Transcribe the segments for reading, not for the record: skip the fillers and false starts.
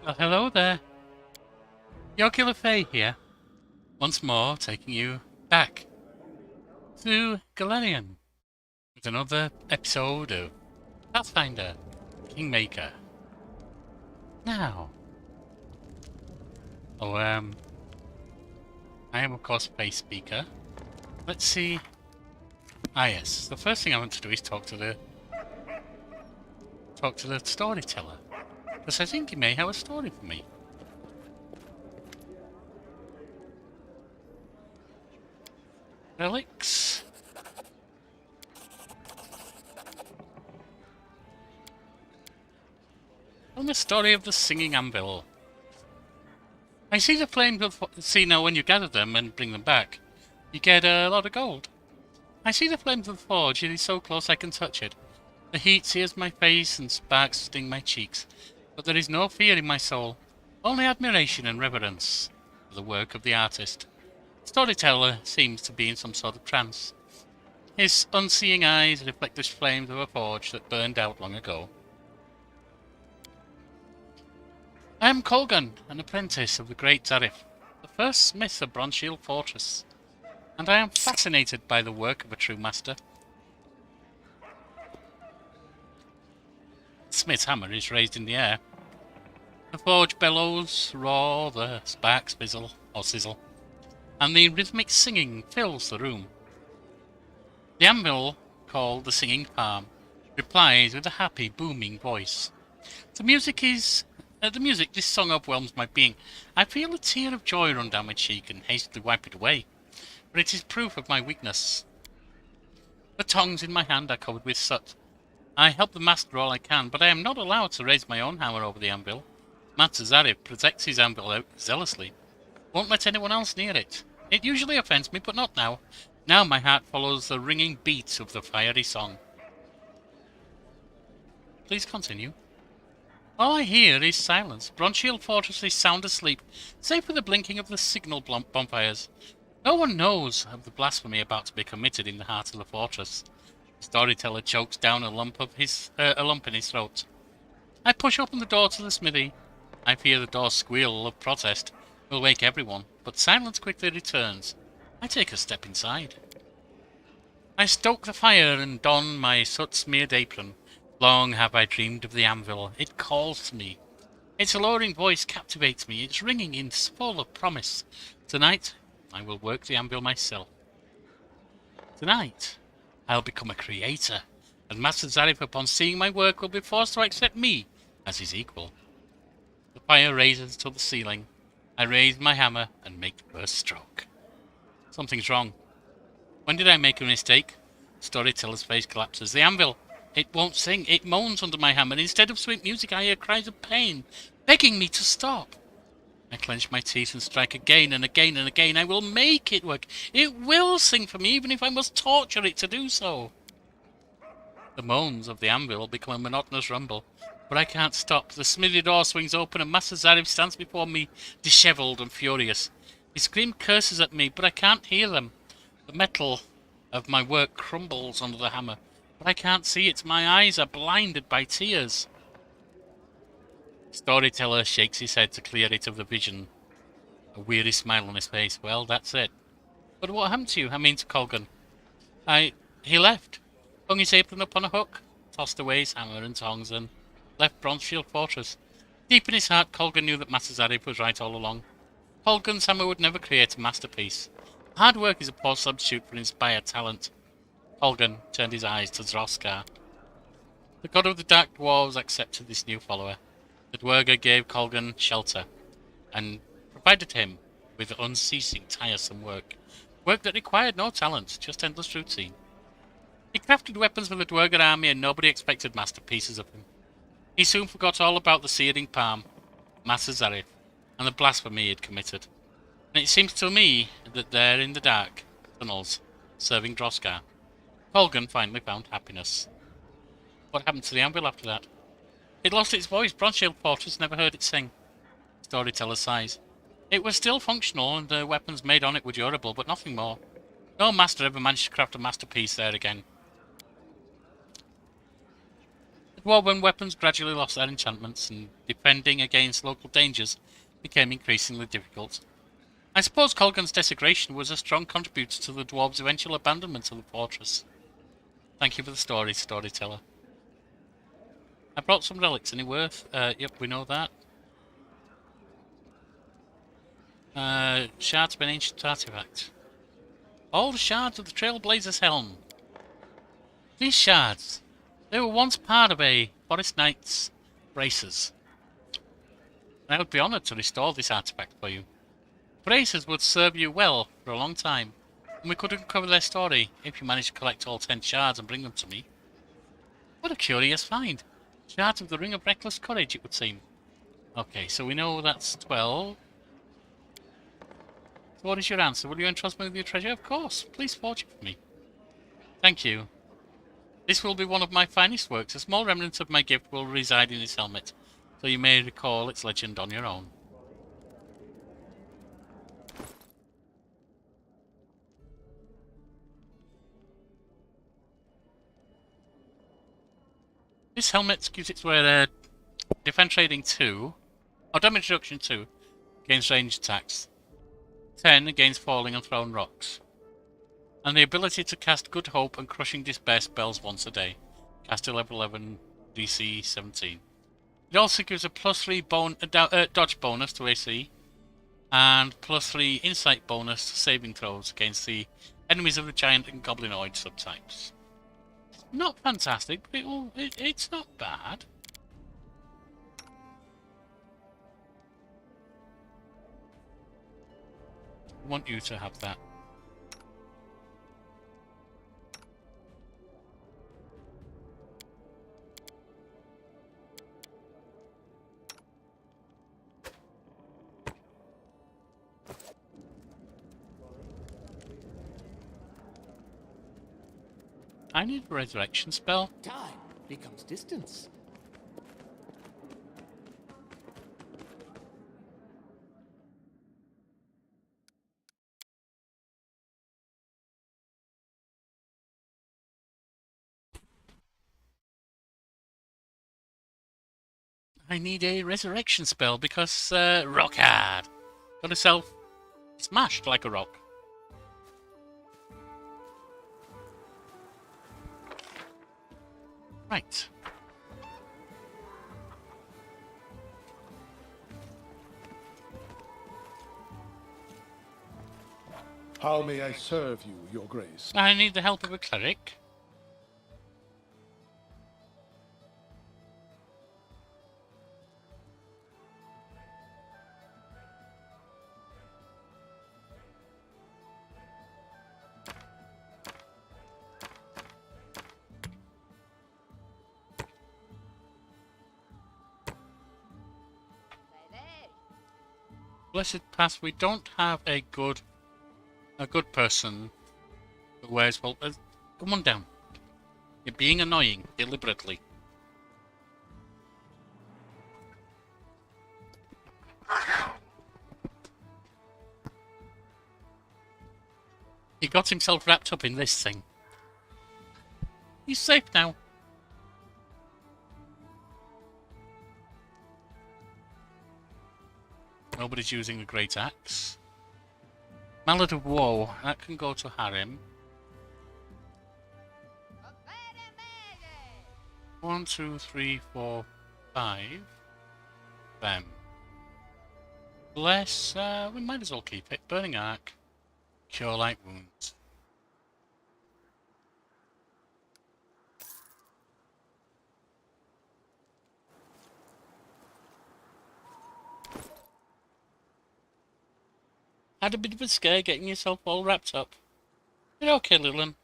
Well, hello there. Yogi Fay here, once more taking you back to Golarion with another episode of Pathfinder, Kingmaker. Now, oh, I am of course a face speaker. Let's see. Ah, yes. The first thing I want to do is talk to the storyteller, because I think he may have a story for me. Relics. Tell me the story of the singing anvil. I see the flames of... See, now when you gather them and bring them back, you get a lot of gold. I see the flames of the forge. It is so close I can touch it. The heat sears my face and sparks sting my cheeks. But there is no fear in my soul. Only admiration and reverence for the work of the artist. The storyteller seems to be in some sort of trance. His unseeing eyes reflect the flames of a forge that burned out long ago. I am Colgan, an apprentice of the great Zarif, the first smith of Bronzeshield Fortress, and I am fascinated by the work of a true master. The smith's hammer is raised in the air. The forge bellows, roar, the sparks fizzle or sizzle, and the rhythmic singing fills the room. The anvil, called the Singing Palm, replies with a happy, booming voice. The music, this song overwhelms my being. I feel a tear of joy run down my cheek and hastily wipe it away, for it is proof of my weakness. The tongs in my hand are covered with soot. I help the master all I can, but I am not allowed to raise my own hammer over the anvil. Master Zarif protects his anvil out zealously. Won't let anyone else near it. It usually offends me, but not now. Now my heart follows the ringing beat of the fiery song. Please continue. All I hear is silence. Bronzeshield Fortress is sound asleep, save for the blinking of the signal bonfires. No one knows of the blasphemy about to be committed in the heart of the fortress. The storyteller chokes down a lump in his throat. I push open the door to the smithy. I fear the door's squeal of protest will wake everyone, but silence quickly returns. I take a step inside. I stoke the fire and don my soot-smeared apron. Long have I dreamed of the anvil. It calls to me. Its alluring voice captivates me. Its ringing is full of promise. Tonight, I will work the anvil myself. Tonight, I'll become a creator, and Master Zarif, upon seeing my work, will be forced to accept me as his equal. The fire raises to the ceiling. I raise my hammer and make the first stroke. Something's wrong. When did I make a mistake? The storyteller's face collapses. The anvil! It won't sing. It moans under my hammer. Instead of sweet music, I hear cries of pain, begging me to stop. I clench my teeth and strike again and again and again. I will make it work. It will sing for me, even if I must torture it to do so. The moans of the anvil become a monotonous rumble, but I can't stop. The smithy door swings open and Master Zarif stands before me, dishevelled and furious. He screams curses at me, but I can't hear them. The metal of my work crumbles under the hammer, but I can't see it. My eyes are blinded by tears. The storyteller shakes his head to clear it of the vision, a weary smile on his face. Well, that's it. But what happened to you? I mean to Colgan. He left, hung his apron up on a hook, tossed away his hammer and tongs, and left Bronzeshield Fortress. Deep in his heart, Colgan knew that Master Zarif was right all along. Colgan's hammer would never create a masterpiece. Hard work is a poor substitute for inspired talent. Colgan turned his eyes to Droskar. The god of the Dark Dwarves accepted this new follower. The Dwerga gave Colgan shelter, and provided him with unceasing tiresome work. Work that required no talent, just endless routine. He crafted weapons for the Dwerga army, and nobody expected masterpieces of him. He soon forgot all about the searing palm, Master Zarif, and the blasphemy he had committed. And it seems to me that there in the dark tunnels, serving Droskar, Colgan finally found happiness. What happened to the anvil after that? It lost its voice. Bronzeshield Fortress never heard it sing. Storyteller sighs. It was still functional, and the weapons made on it were durable, but nothing more. No master ever managed to craft a masterpiece there again. The dwarven weapons gradually lost their enchantments, and defending against local dangers became increasingly difficult. I suppose Colgan's desecration was a strong contributor to the dwarves' eventual abandonment of the fortress. Thank you for the story, storyteller. I brought some relics. Any worth? Yep, we know that. Shards of an ancient artifact. All the shards of the Trailblazer's helm. These shards, they were once part of a Forest Knight's braces. I would be honoured to restore this artifact for you. Braces would serve you well for a long time, and we could uncover their story if you manage to collect all 10 shards and bring them to me. What a curious find. Shards of the Ring of Reckless Courage, it would seem. Okay, so we know that's 12. So what is your answer? Will you entrust me with your treasure? Of course. Please forge it for me. Thank you. This will be one of my finest works. A small remnant of my gift will reside in this helmet, so you may recall its legend on your own. This helmet gives its wearer defense rating 2, or damage reduction 2, against ranged attacks, 10 against falling and thrown rocks, and the ability to cast Good Hope and Crushing Despair spells once a day. Cast at level 11, DC 17. It also gives a +3 dodge bonus to AC, and +3 insight bonus to saving throws against the enemies of the giant and goblinoid subtypes. Not fantastic, but it's not bad. I want you to have that. I need a resurrection spell. Time becomes distance. I need a resurrection spell because rock hard. Got herself smashed like a rock. Right. How may I serve you, Your Grace? I need the help of a cleric. Blessed Pass, we don't have a good person who wears well. Come on down. You're being annoying deliberately. He got himself wrapped up in this thing. He's safe now. Nobody's using the Great Axe. Mallet of Woe, that can go to Harim. 1, 2, 3, 4, 5. Them. Bless, we might as well keep it. Burning Arc. Cure Light Wounds. Had a bit of a scare getting yourself all wrapped up. You're okay, Lillian.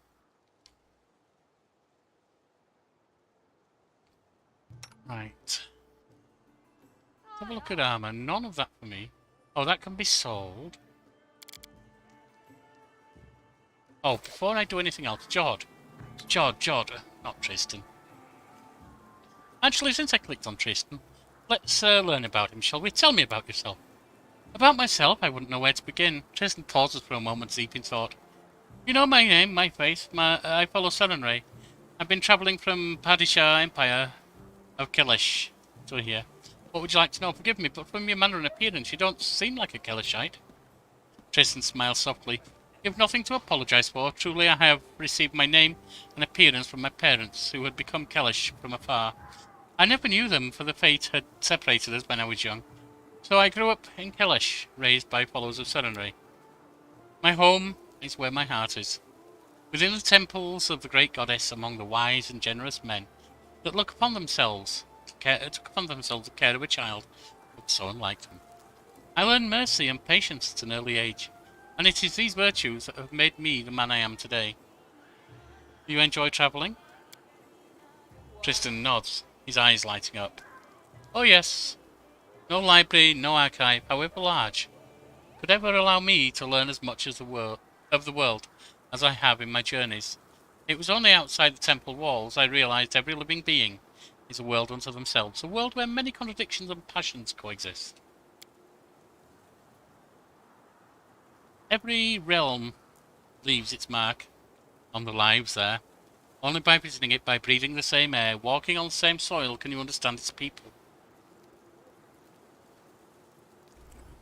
Right. Let's have a look at armor. None of that for me. Oh, that can be sold. Oh, before I do anything else, Jord, not Tristan. Actually, since I clicked on Tristan, let's learn about him, shall we? Tell me about yourself. About myself, I wouldn't know where to begin. Tristan pauses for a moment, deep in thought. You know my name, my face. I follow Sunray. I've been travelling from Padishah Empire of Kelish. So here. What would you like to know? Forgive me, but from your manner and appearance, you don't seem like a Kelishite. Tristan smiled softly. You have nothing to apologise for. Truly, I have received my name and appearance from my parents, who had become Kelish from afar. I never knew them, for the fate had separated us when I was young. So I grew up in Kelish, raised by followers of Serenray. My home is where my heart is, within the temples of the great goddess, among the wise and generous men that look upon themselves the care of a child who so unlike them. I learned mercy and patience at an early age, and it is these virtues that have made me the man I am today. Do you enjoy travelling? Tristan nods, his eyes lighting up. Oh yes. No library, no archive, however large, could ever allow me to learn as much as of the world as I have in my journeys. It was only outside the temple walls I realized every living being is a world unto themselves, a world where many contradictions and passions coexist. Every realm leaves its mark on the lives there. Only by visiting it, by breathing the same air, walking on the same soil, can you understand its people.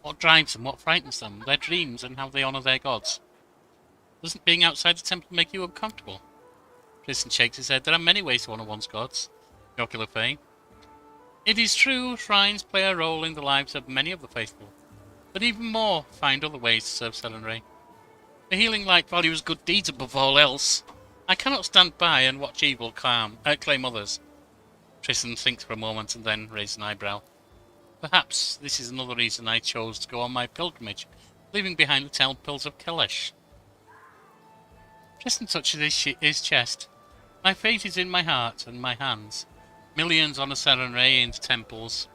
What drives them, what frightens them, their dreams, and how they honour their gods. Doesn't being outside the temple make you uncomfortable? Tristan shakes his head. There are many ways to honour one's gods, Jocular Faye. It is true, shrines play a role in the lives of many of the faithful, but even more find other ways to serve Serenray. The healing light values good deeds above all else. I cannot stand by and watch evil claim others. Tristan thinks for a moment and then raises an eyebrow. Perhaps this is another reason I chose to go on my pilgrimage, leaving behind the temples of Kelish. Tristan touches his chest. My fate is in my heart and my hands. Millions honour Serenray in temples,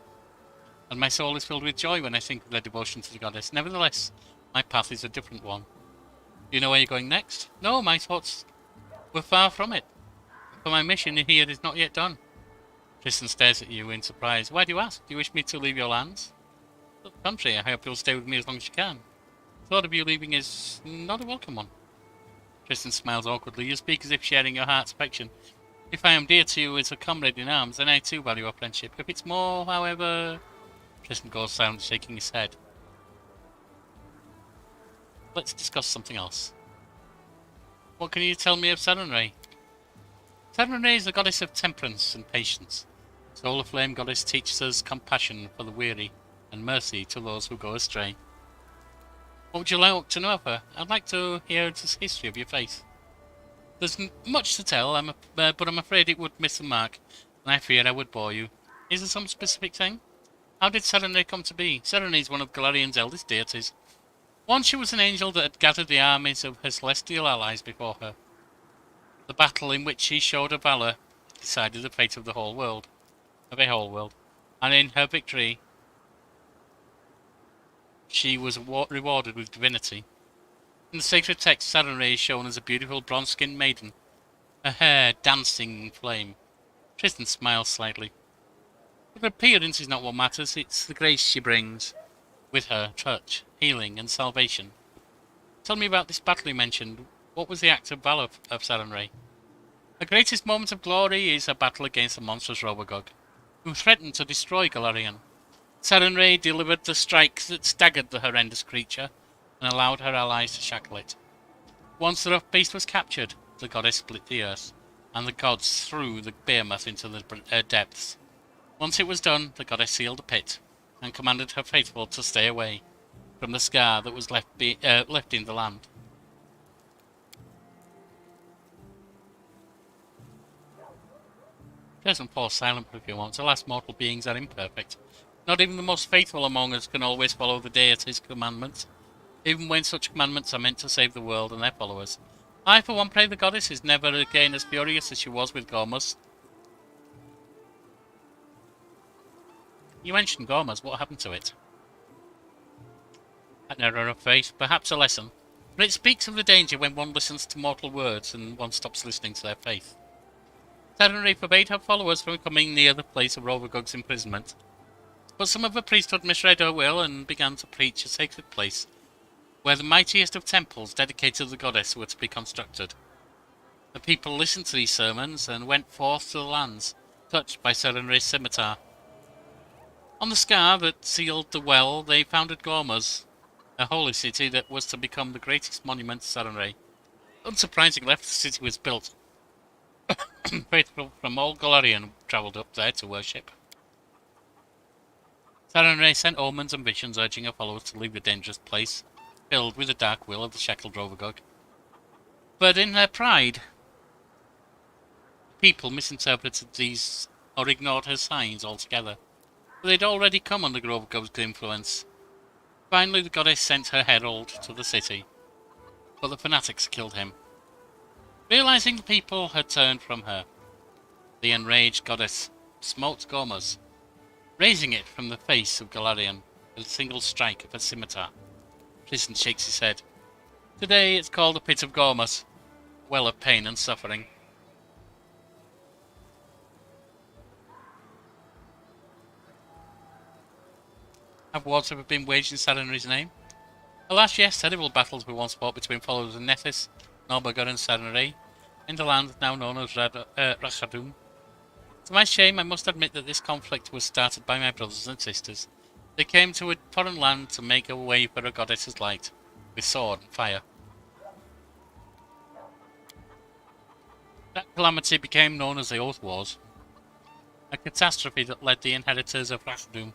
and my soul is filled with joy when I think of their devotion to the goddess. Nevertheless, my path is a different one. Do you know where you're going next? No, my thoughts were far from it, for my mission here is not yet done. Tristan stares at you in surprise. Why do you ask? Do you wish me to leave your lands? To the contrary, I hope you'll stay with me as long as you can. The thought of you leaving is not a welcome one. Tristan smiles awkwardly. You speak as if sharing your heart's affection. If I am dear to you as a comrade in arms, then I too value our friendship. If it's more, however... Tristan goes silent, shaking his head. Let's discuss something else. What can you tell me of Serenray? Serenray is the goddess of temperance and patience. Solar Flame goddess teaches us compassion for the weary and mercy to those who go astray. What would you like to know of her? I'd like to hear the history of your faith. There's much to tell, but I'm afraid it would miss the mark, and I fear I would bore you. Is there some specific thing? How did Serenray come to be? Serenray is one of Golarian's eldest deities. Once she was an angel that had gathered the armies of her celestial allies before her. The battle in which she showed her valour decided the fate of a whole world, and in her victory she was rewarded with divinity. In the sacred text, Serenray is shown as a beautiful bronze-skinned maiden, her hair dancing in flame. Tristan smiles slightly. But her appearance is not what matters, it's the grace she brings with her, touch, healing, and salvation. Tell me about this battle you mentioned. What was the act of valour of Serenray? Her greatest moment of glory is her battle against the monstrous Robogog, who threatened to destroy Golarion. Serenray delivered the strike that staggered the horrendous creature, and allowed her allies to shackle it. Once the rough beast was captured, the goddess split the earth, and the gods threw the behemoth into the depths. Once it was done, the goddess sealed the pit, and commanded her faithful to stay away from the scar that was left in the land. Tristan falls silent for a few moments. Alas, mortal beings are imperfect. Not even the most faithful among us can always follow the deity's commandments, even when such commandments are meant to save the world and their followers. I, for one, pray the goddess is never again as furious as she was with Gormus. You mentioned Gormus. What happened to it? An error of faith, perhaps a lesson, but it speaks of the danger when one listens to mortal words and one stops listening to their faith. Serenray forbade her followers from coming near the place of Rovagog's imprisonment, but some of the priesthood misread her will and began to preach a sacred place, where the mightiest of temples dedicated to the goddess were to be constructed. The people listened to these sermons and went forth to the lands, touched by Serenray's scimitar. On the scar that sealed the well, they founded Gormuz, a holy city that was to become the greatest monument to Serenray. Unsurprisingly, after the city was built, faithful from all Golarion travelled up there to worship. Serenray sent omens and visions urging her followers to leave the dangerous place, filled with the dark will of the shackled Rovagog. But in their pride, people misinterpreted these or ignored her signs altogether. But they'd already come under Rovagog's influence. Finally, the goddess sent her herald to the city, but the fanatics killed him. Realizing the people had turned from her, the enraged goddess smote Gormuz, raising it from the face of Golarion with a single strike of her scimitar. Tristan shakes his head. Today it's called the Pit of Gormuz, a well of pain and suffering. Have wars ever been waged in Serenray's name? Alas, yes, terrible battles were once fought between followers of Nethys, Norberger and Serenray, in the land now known as Rachadum. To my shame, I must admit that this conflict was started by my brothers and sisters. They came to a foreign land to make a way for a goddess's light, with sword and fire. That calamity became known as the Oath Wars, a catastrophe that led the inheritors of Rachadum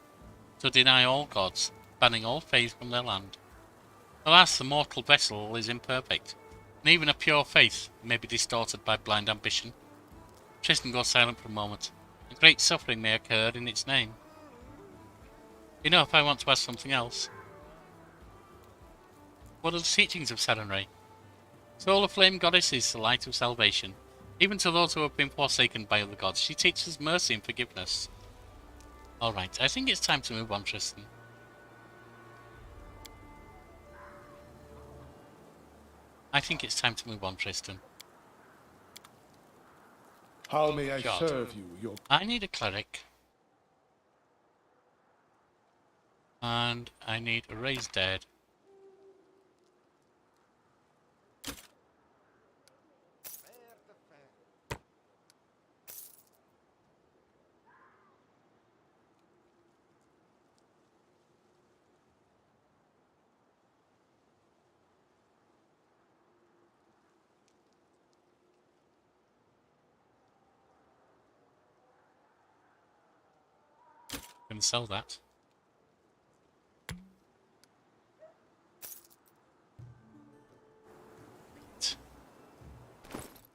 to deny all gods, banning all faith from their land. Alas, the mortal vessel is imperfect, and even a pure faith may be distorted by blind ambition. Tristan goes silent for a moment, and great suffering may occur in its name. Enough, I want to ask something else. What are the teachings of Serenray? Solar Flame Goddess is the light of salvation. Even to those who have been forsaken by other gods, she teaches mercy and forgiveness. Alright, I think it's time to move on, Tristan. How may I God. serve you, your... I need a cleric. And I need a raised dead. Can sell that.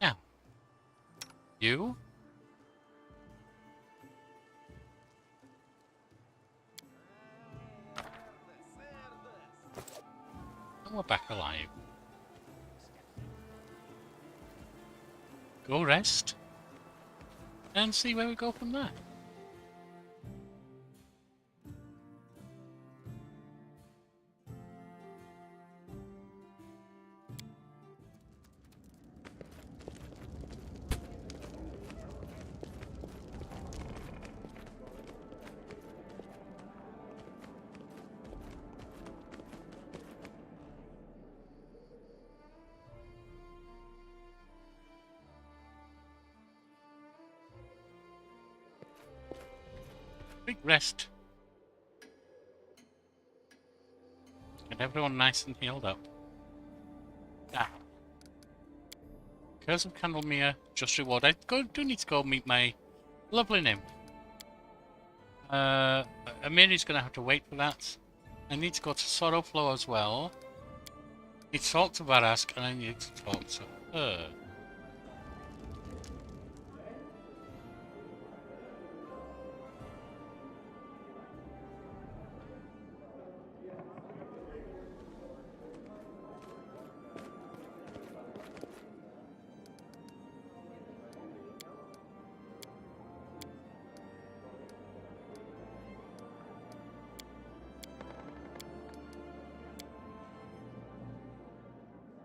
Now, you. And we're back alive. Go rest. And see where we go from there. Big rest. Get everyone nice and healed up. Ah. Curse of Candlemere, just reward. Do need to go meet my lovely nymph. Amiri's gonna have to wait for that. I need to go to Sorrowflow as well. I need to talk to Varask and I need to talk to her.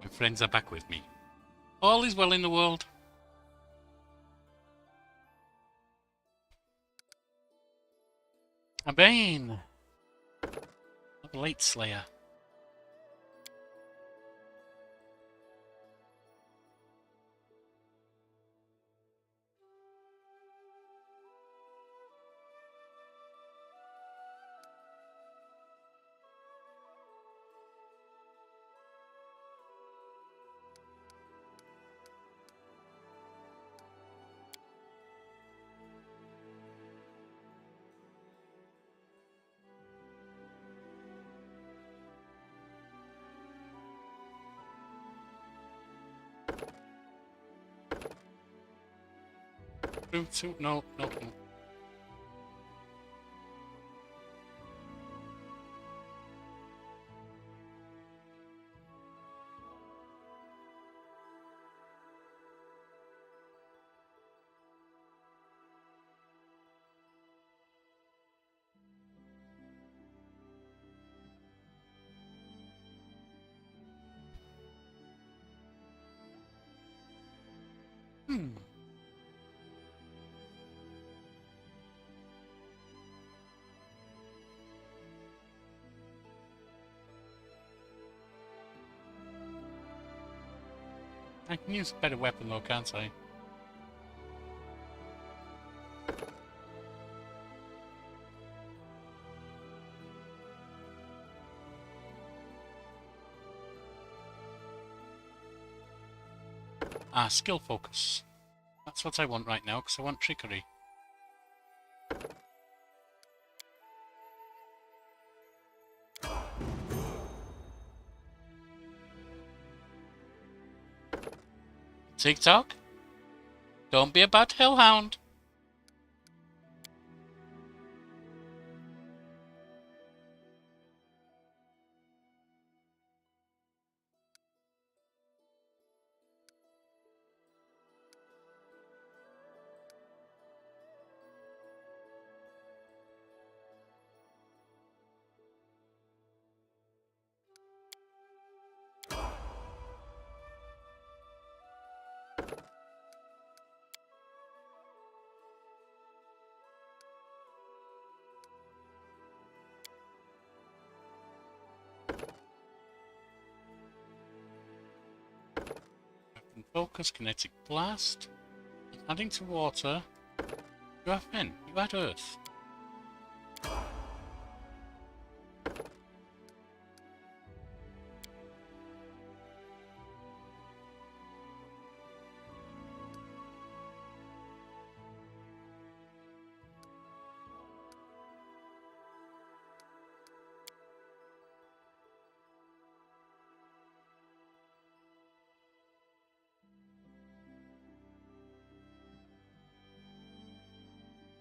My friends are back with me. All is well in the world. Abane! The Late Slayer. Room 2? No, no. Hmm. I can use a better weapon though, can't I? Ah, skill focus. That's what I want right now, because I want trickery. TikTok? Don't be a bad hellhound. Focus, kinetic blast. Adding to water. You have men. You had earth.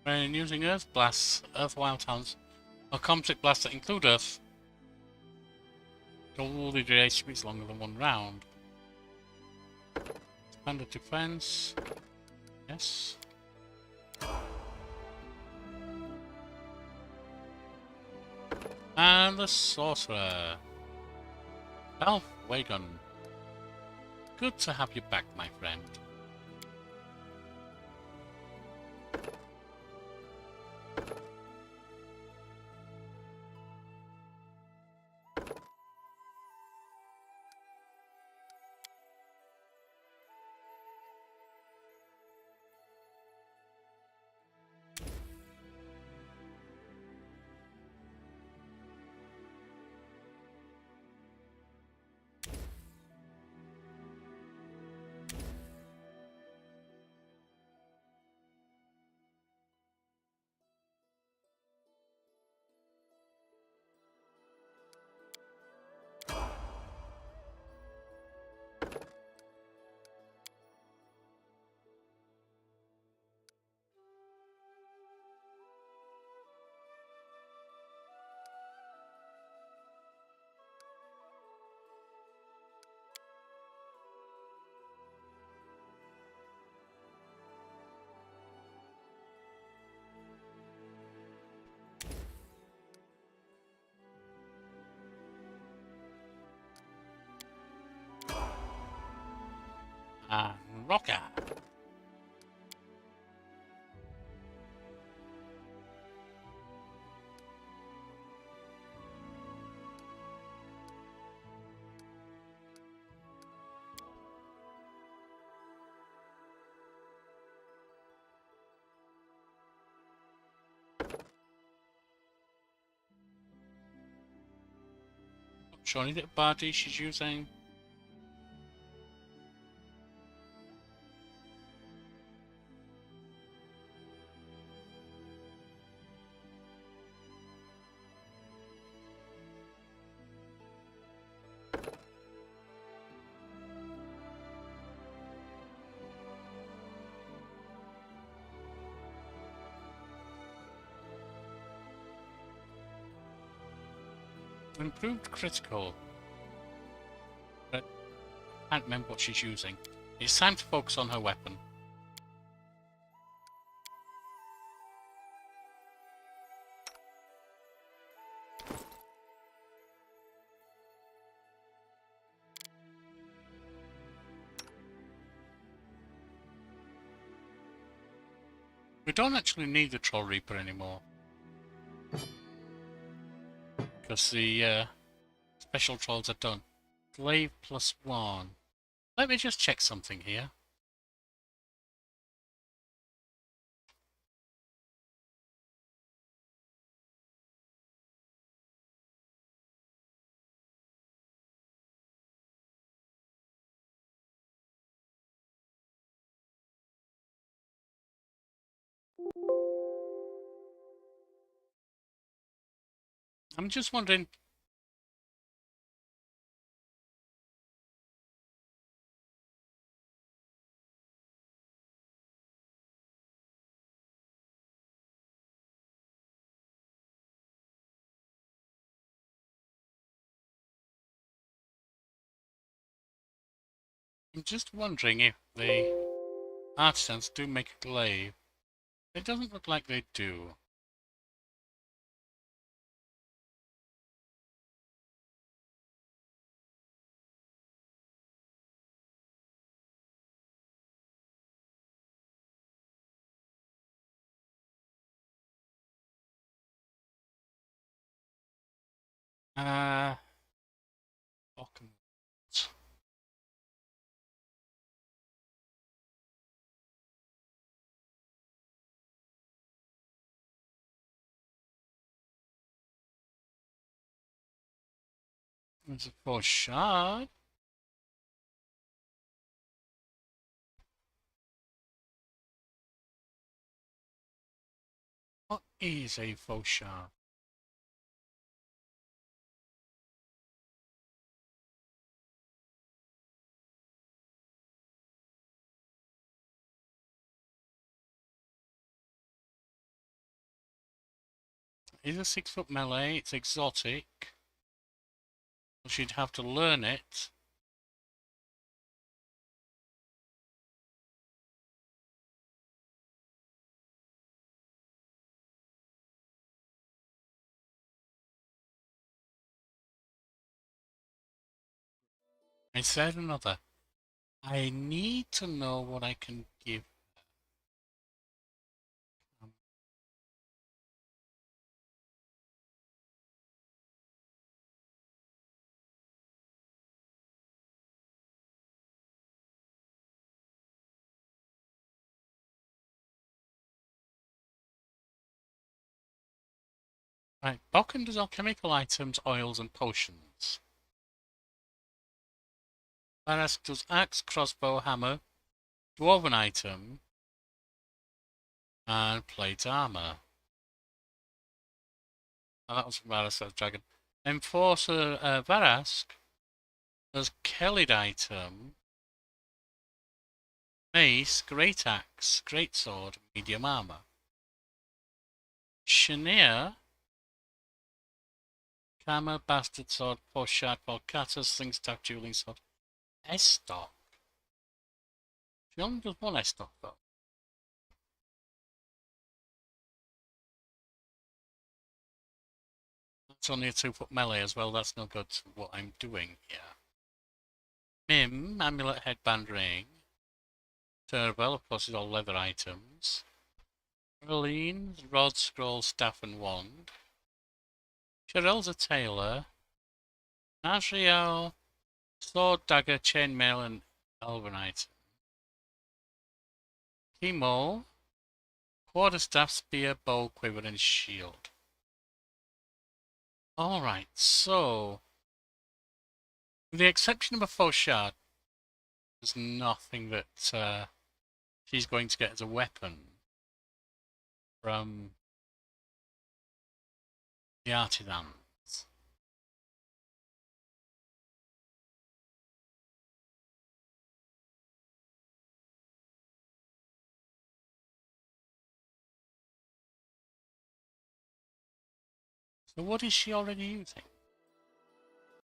When using earth blasts, earth wildhounds, or conflict blasts that include earth, all the duration is longer than one round. Standard defense. Yes. And the sorcerer. Elf Wagon. Good to have you back, my friend. And Rocker. Surely that body she's using. Improved critical. But I can't remember what she's using. It's time to focus on her weapon. We don't actually need the Troll Reaper anymore. Because the special trolls are done. Glaive +1. Let me just check something here. I'm just wondering. I'm just wondering if the artisans do make a glaive. It doesn't look like they do. Uh, Falcon. There's a 4 shard. What is a faux shard? It's a 6-foot melee, it's exotic. She'd have to learn it. I said another. I need to know what I can give. Right, Bokken does alchemical items, oils, and potions. Barask does axe, crossbow, hammer, dwarven item, and plate armor. Oh, that was from Barask, dragon. Enforcer Varask does Kellid item, mace, great axe, great sword, medium armor. Chenier, Kama, bastard sword, poshard, volcata, sling staff, dueling sword. Estoc. She only does one Estoc though. It's only a 2-foot melee as well, that's no good to what I'm doing here. Mim, amulet, headband, ring. Turbo, of course, is all leather items. Merlin, rod, scroll, staff, and wand. Cheryl's a tailor. Nazriel, sword, dagger, chainmail, and elven item. Kimo, quarterstaff, spear, bow, quiver, and shield. Alright, so with the exception of a faux shard, there's nothing that she's going to get as a weapon from the artisans. So what is she already using?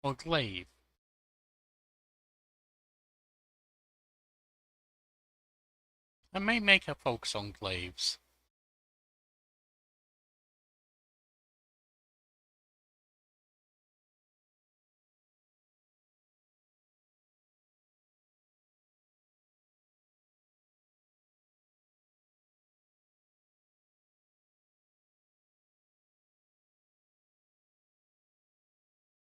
Or glaive? I may make a focus on glaives.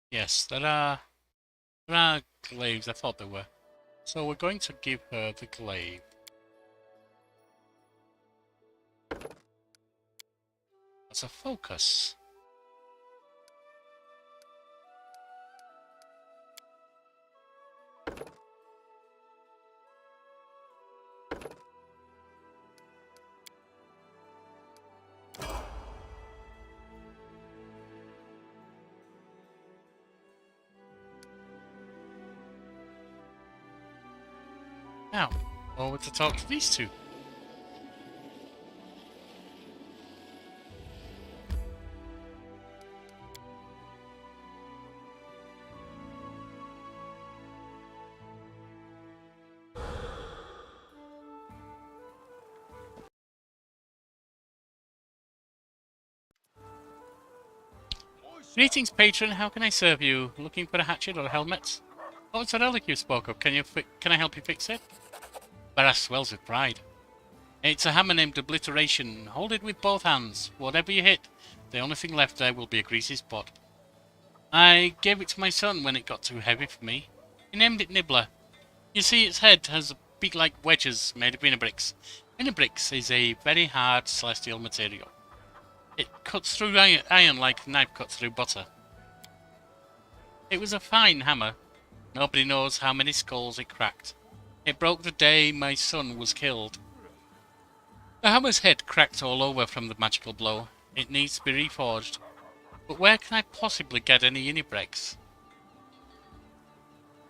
Yes, there are glaives. I thought there were. So we're going to give her the glaive. As a focus. Now, over to talk to these two. Greetings, patron. How can I serve you? Looking for a hatchet or a helmet? Oh, it's a relic you spoke of. Can I help you fix it? Barras swells with pride. It's a hammer named Obliteration. Hold it with both hands. Whatever you hit, the only thing left there will be a greasy spot. I gave it to my son when it got too heavy for me. He named it Nibbler. You see, its head has a beak like wedges made of Inabrix. Inabrix is a very hard celestial material. It cuts through iron like a knife cuts through butter. It was a fine hammer. Nobody knows how many skulls it cracked. It broke the day my son was killed. The hammer's head cracked all over from the magical blow. It needs to be reforged. But where can I possibly get any Inibreaks?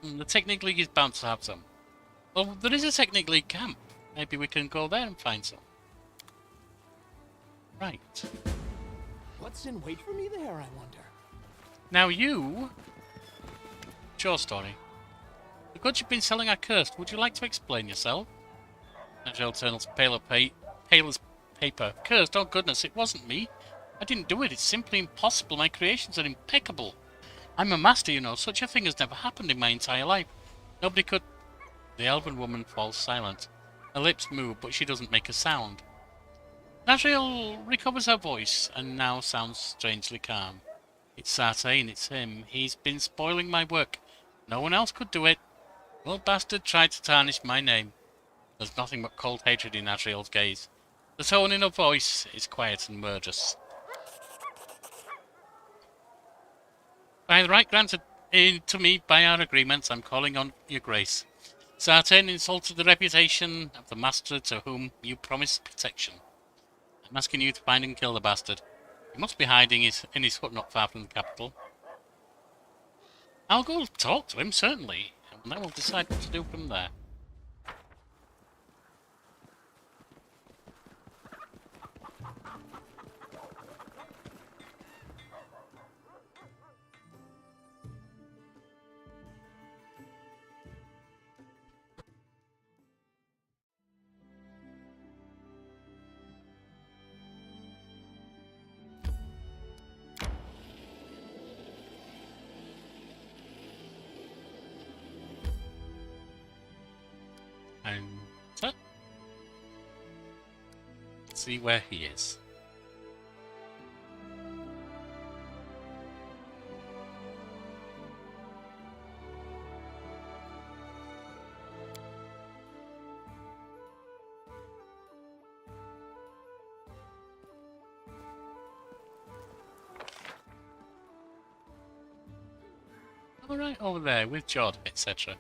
The Technic League is bound to have some. Well, there is a Technic League camp. Maybe we can go there and find some. Right. What's in wait for me there, I wonder? Now you... It's your story. The goods you've been selling are cursed. Would you like to explain yourself? Angel turns pale as paper. Cursed? Oh goodness, it wasn't me. I didn't do it. It's simply impossible. My creations are impeccable. I'm a master, you know. Such a thing has never happened in my entire life. Nobody could... The elven woman falls silent. Her lips move, but she doesn't make a sound. Nazriel recovers her voice, and now sounds strangely calm. It's Sartain, it's him. He's been spoiling my work. No one else could do it. The little bastard tried to tarnish my name. There's nothing but cold hatred in Nazriel's gaze. The tone in her voice is quiet and murderous. By the right granted to me by our agreements, I'm calling on your grace. Sartain insulted the reputation of the master to whom you promised protection. I'm asking you to find and kill the bastard. He must be hiding in his hut not far from the capital. I'll go talk to him, certainly, and then we'll decide what to do from there. And so, see where he is. Alright, over there with Jod, etc.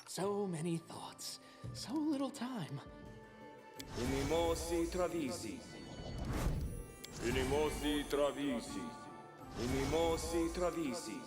So many thoughts. So little time. Unimosi travisi. Unimosi travisi. Unimosi travisi.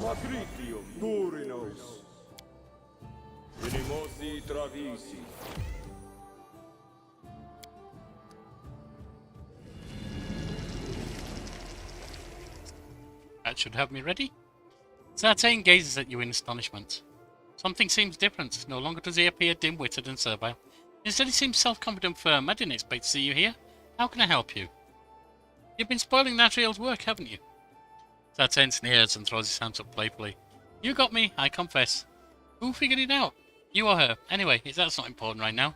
Patritium Durinos. Unimosi travisi. That should have me ready. Sartain gazes at you in astonishment. Something seems different. No longer does he appear dim-witted and servile. Instead, he seems self-confident and firm. I didn't expect to see you here. How can I help you? You've been spoiling Natriel's work, haven't you? Sartain sneers and throws his hands up playfully. You got me, I confess. Who figured it out? You or her? Anyway, that's not important right now.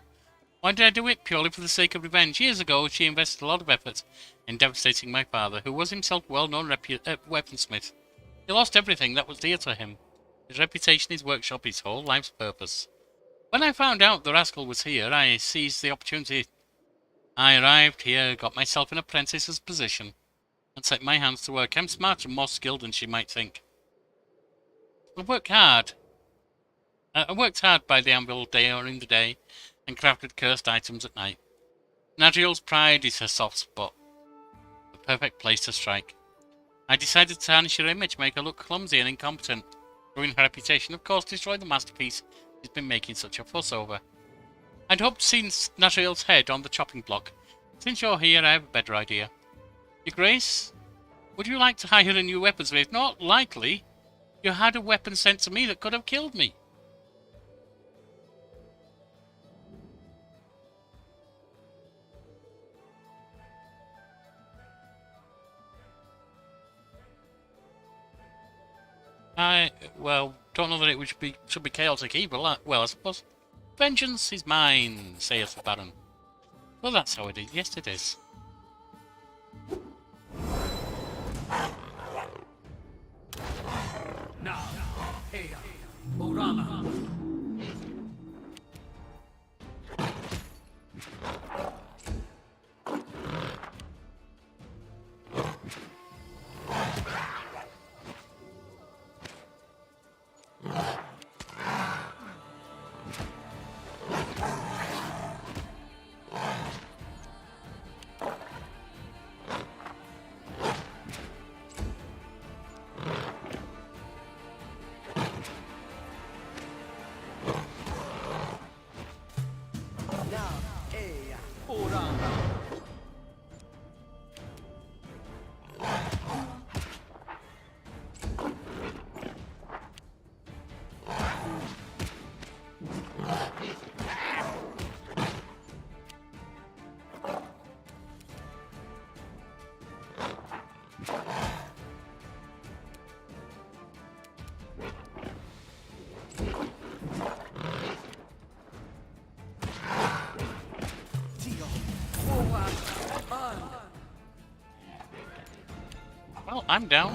Why did I do it? Purely for the sake of revenge. Years ago, she invested a lot of effort in devastating my father, who was himself a well-known weaponsmith. He lost everything that was dear to him. His reputation, his workshop, his whole life's purpose. When I found out the rascal was here, I seized the opportunity. I arrived here, got myself an apprentice's position, and set my hands to work. I'm smarter and more skilled than she might think. I worked hard by the anvil during the day, and crafted cursed items at night. Nadriel's pride is her soft spot, the perfect place to strike. I decided to tarnish her image, make her look clumsy and incompetent, ruin her reputation, of course destroy the masterpiece she's been making such a fuss over. I'd hoped to see Nadriel's head on the chopping block. Since you're here, I have a better idea. Your Grace, would you like to hire a new weaponsmith? Not likely. You had a weapon sent to me that could have killed me. Well, don't know that it should be chaotic evil. Well, I suppose. Vengeance is mine, saith the Baron. Well, that's how it is. Yes, it is. Now, hey, Orama. Well, I'm down.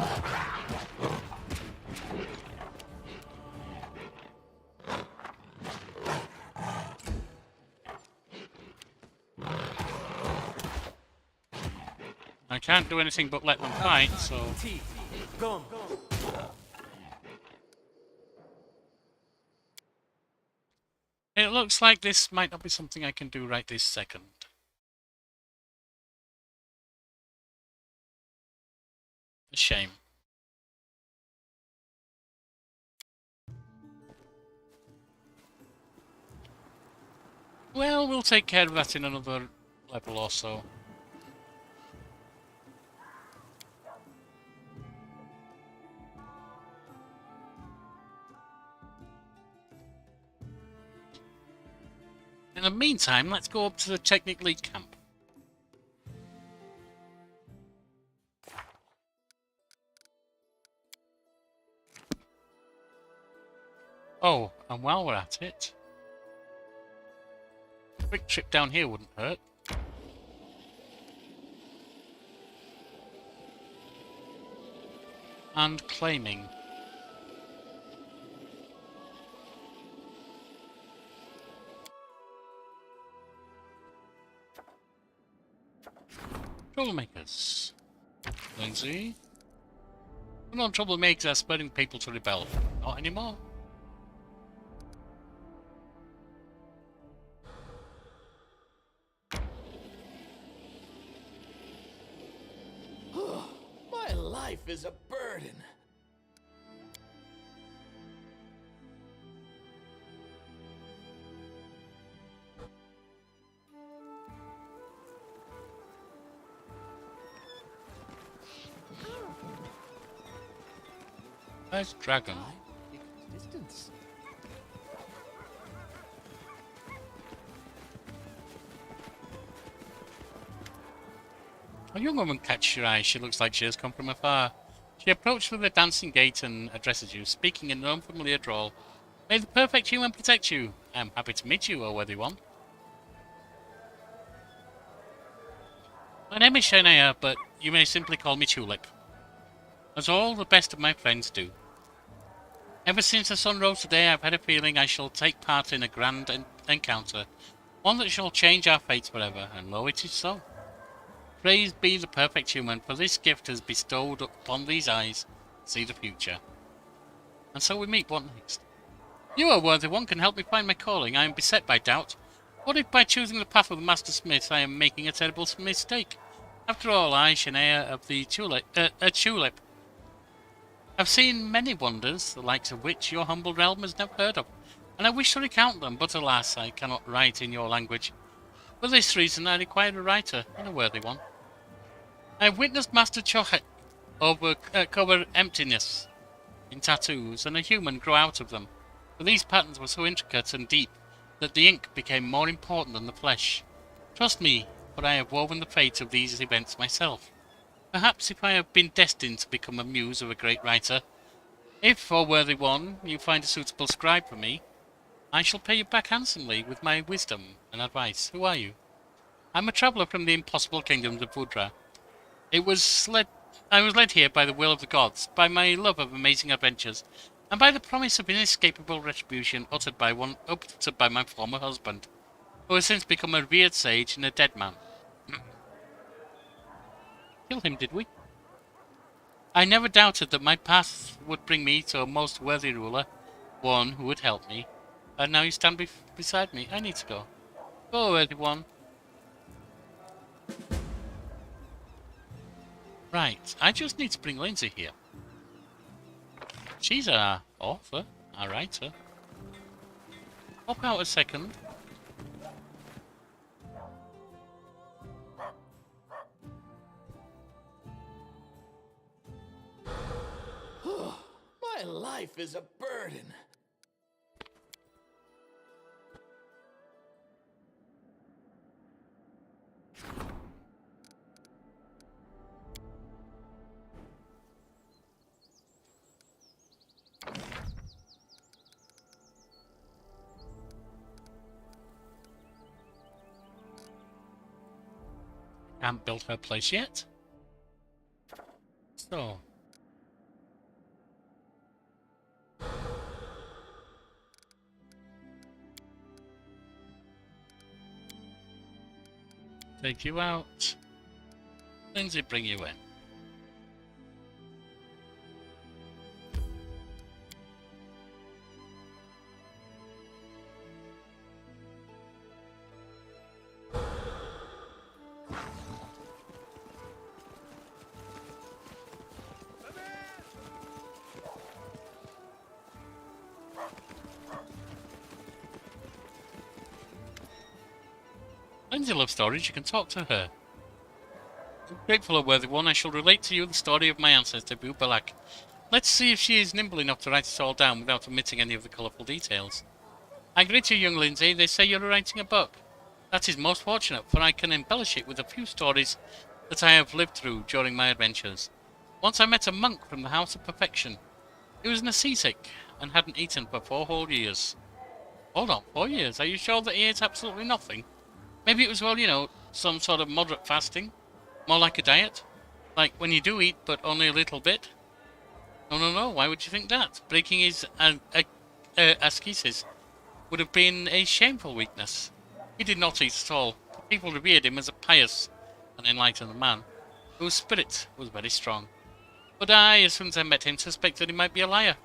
I can't do anything but let them fight, so... It looks like this might not be something I can do right this second. A shame. Well, we'll take care of that in another level or so. In the meantime, let's go up to the Technic League camp. Oh, and while we're at it, a quick trip down here wouldn't hurt. And claiming. Troublemakers. Lindsay. No troublemakers are spurring people to rebel. Not anymore. My life is a burden. Nice dragon. Time equals distance. A young woman catches your eye. She looks like she has come from afar. She approaches with a dancing gait and addresses you, speaking in an unfamiliar drawl. May the perfect human protect you. I am happy to meet you, O worthy one. My name is Shania, but you may simply call me Tulip. As all the best of my friends do. Ever since the sun rose today, I've had a feeling I shall take part in a grand encounter. One that shall change our fates forever, and lo, it is so. Praised be the perfect human, for this gift has bestowed upon these eyes to see the future. And so we meet. What next? You, O worthy one, can help me find my calling. I am beset by doubt. What if by choosing the path of the Master Smith I am making a terrible mistake? After all, I, Shania of the Tulip, I've seen many wonders, the likes of which your humble realm has never heard of, and I wish to recount them, but alas, I cannot write in your language. For this reason, I require a writer, and a worthy one. I have witnessed Master Chohet cover emptiness in tattoos, and a human grow out of them, for these patterns were so intricate and deep that the ink became more important than the flesh. Trust me, for I have woven the fate of these events myself. Perhaps if I have been destined to become a muse of a great writer, if, O worthy one, you find a suitable scribe for me, I shall pay you back handsomely with my wisdom and advice. Who are you? I am a traveller from the impossible kingdoms of Vudra. I was led here by the will of the gods, by my love of amazing adventures, and by the promise of inescapable retribution uttered by my former husband, who has since become a revered sage and a dead man. Kill him, did we? I never doubted that my path would bring me to a most worthy ruler, one who would help me. And now you stand beside me. I need to go. Go, worthy one. Right, I just need to bring Lindsay here. She's our author, our writer. Pop out a second. My life is a burden. Can't build her place yet. So. Take you out. Lindsay, bring you in. Lindsay loves stories, you can talk to her. Grateful, O worthy one, I shall relate to you the story of my ancestor, Bubalak. Let's see if she is nimble enough to write it all down without omitting any of the colourful details. I greet you, young Lindsay. They say you're writing a book. That is most fortunate, for I can embellish it with a few stories that I have lived through during my adventures. Once I met a monk from the House of Perfection. He was an ascetic and hadn't eaten for 4 whole years. Hold on, 4 years? Are you sure that he ate absolutely nothing? Maybe it was, well, you know, some sort of moderate fasting. More like a diet. Like when you do eat, but only a little bit. No. Why would you think that? Breaking his ascesis would have been a shameful weakness. He did not eat at all. People revered him as a pious an enlightened man, whose spirit was very strong. But I, as soon as I met him, suspected he might be a liar.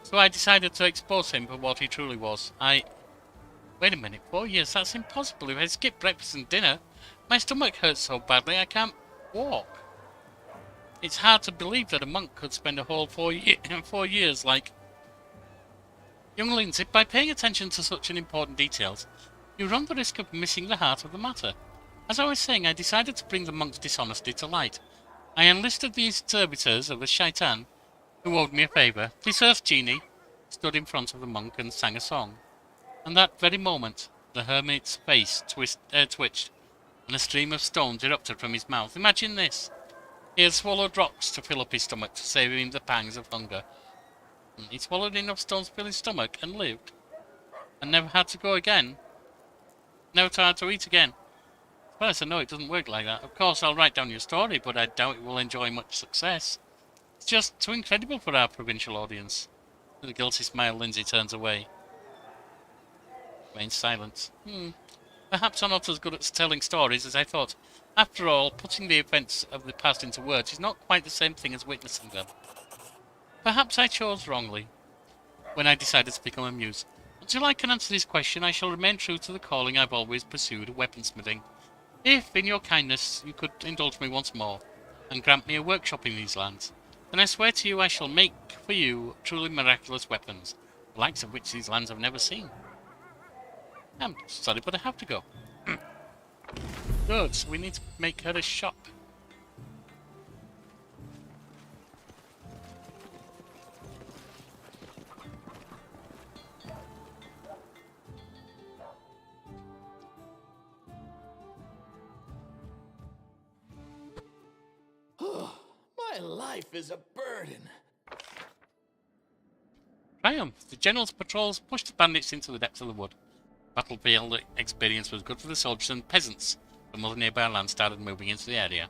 So I decided to expose him for what he truly was. Wait a minute, 4 years? That's impossible. If I skip breakfast and dinner, my stomach hurts so badly I can't walk. It's hard to believe that a monk could spend a whole 4 years like... Young Lindsay, by paying attention to such important details, you run the risk of missing the heart of the matter. As I was saying, I decided to bring the monk's dishonesty to light. I enlisted the servitors of the shaitan, who owed me a favour. This earth genie stood in front of the monk and sang a song. And that very moment, the hermit's face twitched, and a stream of stones erupted from his mouth. Imagine this. He had swallowed rocks to fill up his stomach to save him the pangs of hunger. He swallowed enough stones to fill his stomach and lived. And never had to go again. Never had to eat again. As far as I know, it doesn't work like that. Of course, I'll write down your story, but I doubt it will enjoy much success. It's just too incredible for our provincial audience. With a guilty smile, Lindsay turns away. Remains silent. Perhaps I'm not as good at telling stories as I thought. After all, putting the events of the past into words is not quite the same thing as witnessing them. Perhaps I chose wrongly when I decided to become a muse. Until I can answer this question, I shall remain true to the calling I've always pursued, weaponsmithing. If, in your kindness, you could indulge me once more, and grant me a workshop in these lands, then I swear to you I shall make for you truly miraculous weapons, the likes of which these lands have never seen. I'm sorry, but I have to go. Good, so we need to make her a shop. My life is a burden. Triumph! The general's patrols pushed the bandits into the depths of the wood. Battlefield experience was good for the soldiers and peasants. From other nearby lands started moving into the area.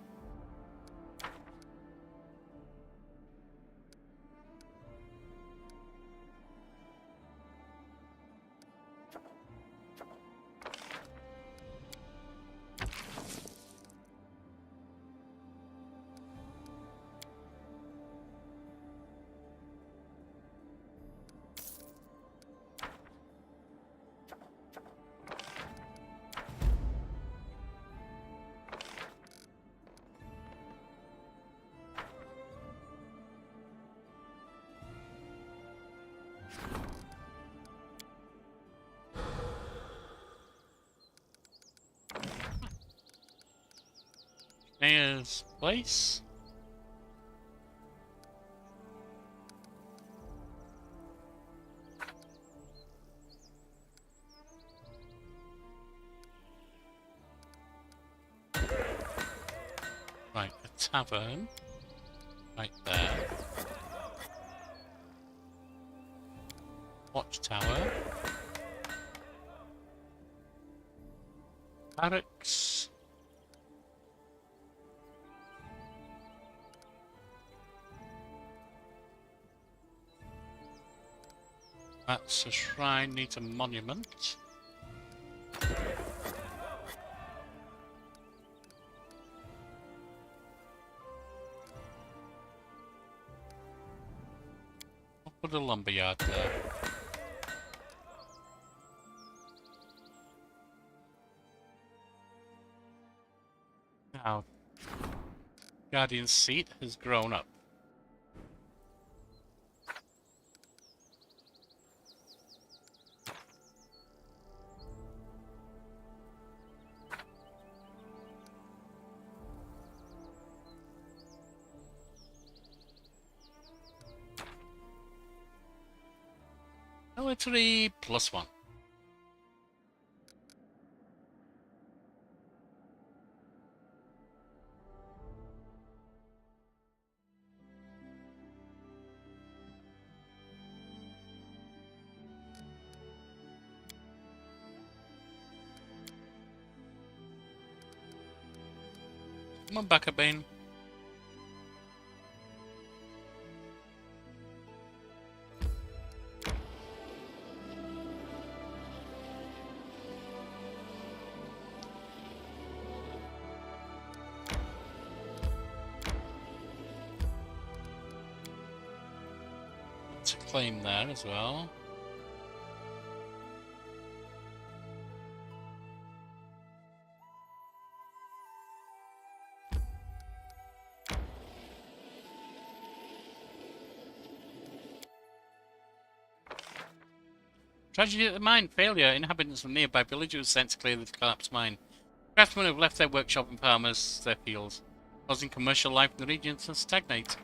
Mayor's place. Right, a tavern. Right there. Watchtower. Barracks. That's a shrine, needs a monument. I'll put a lumberyard there. Now, Guardian's seat has grown up. Military +1. Come on, Backabane. to claim there as well. Tragedy at the mine. Failure. Inhabitants of nearby villages were sent to clear the collapsed mine. Craftsmen have left their workshop and farmers their fields, causing commercial life in the region to stagnate.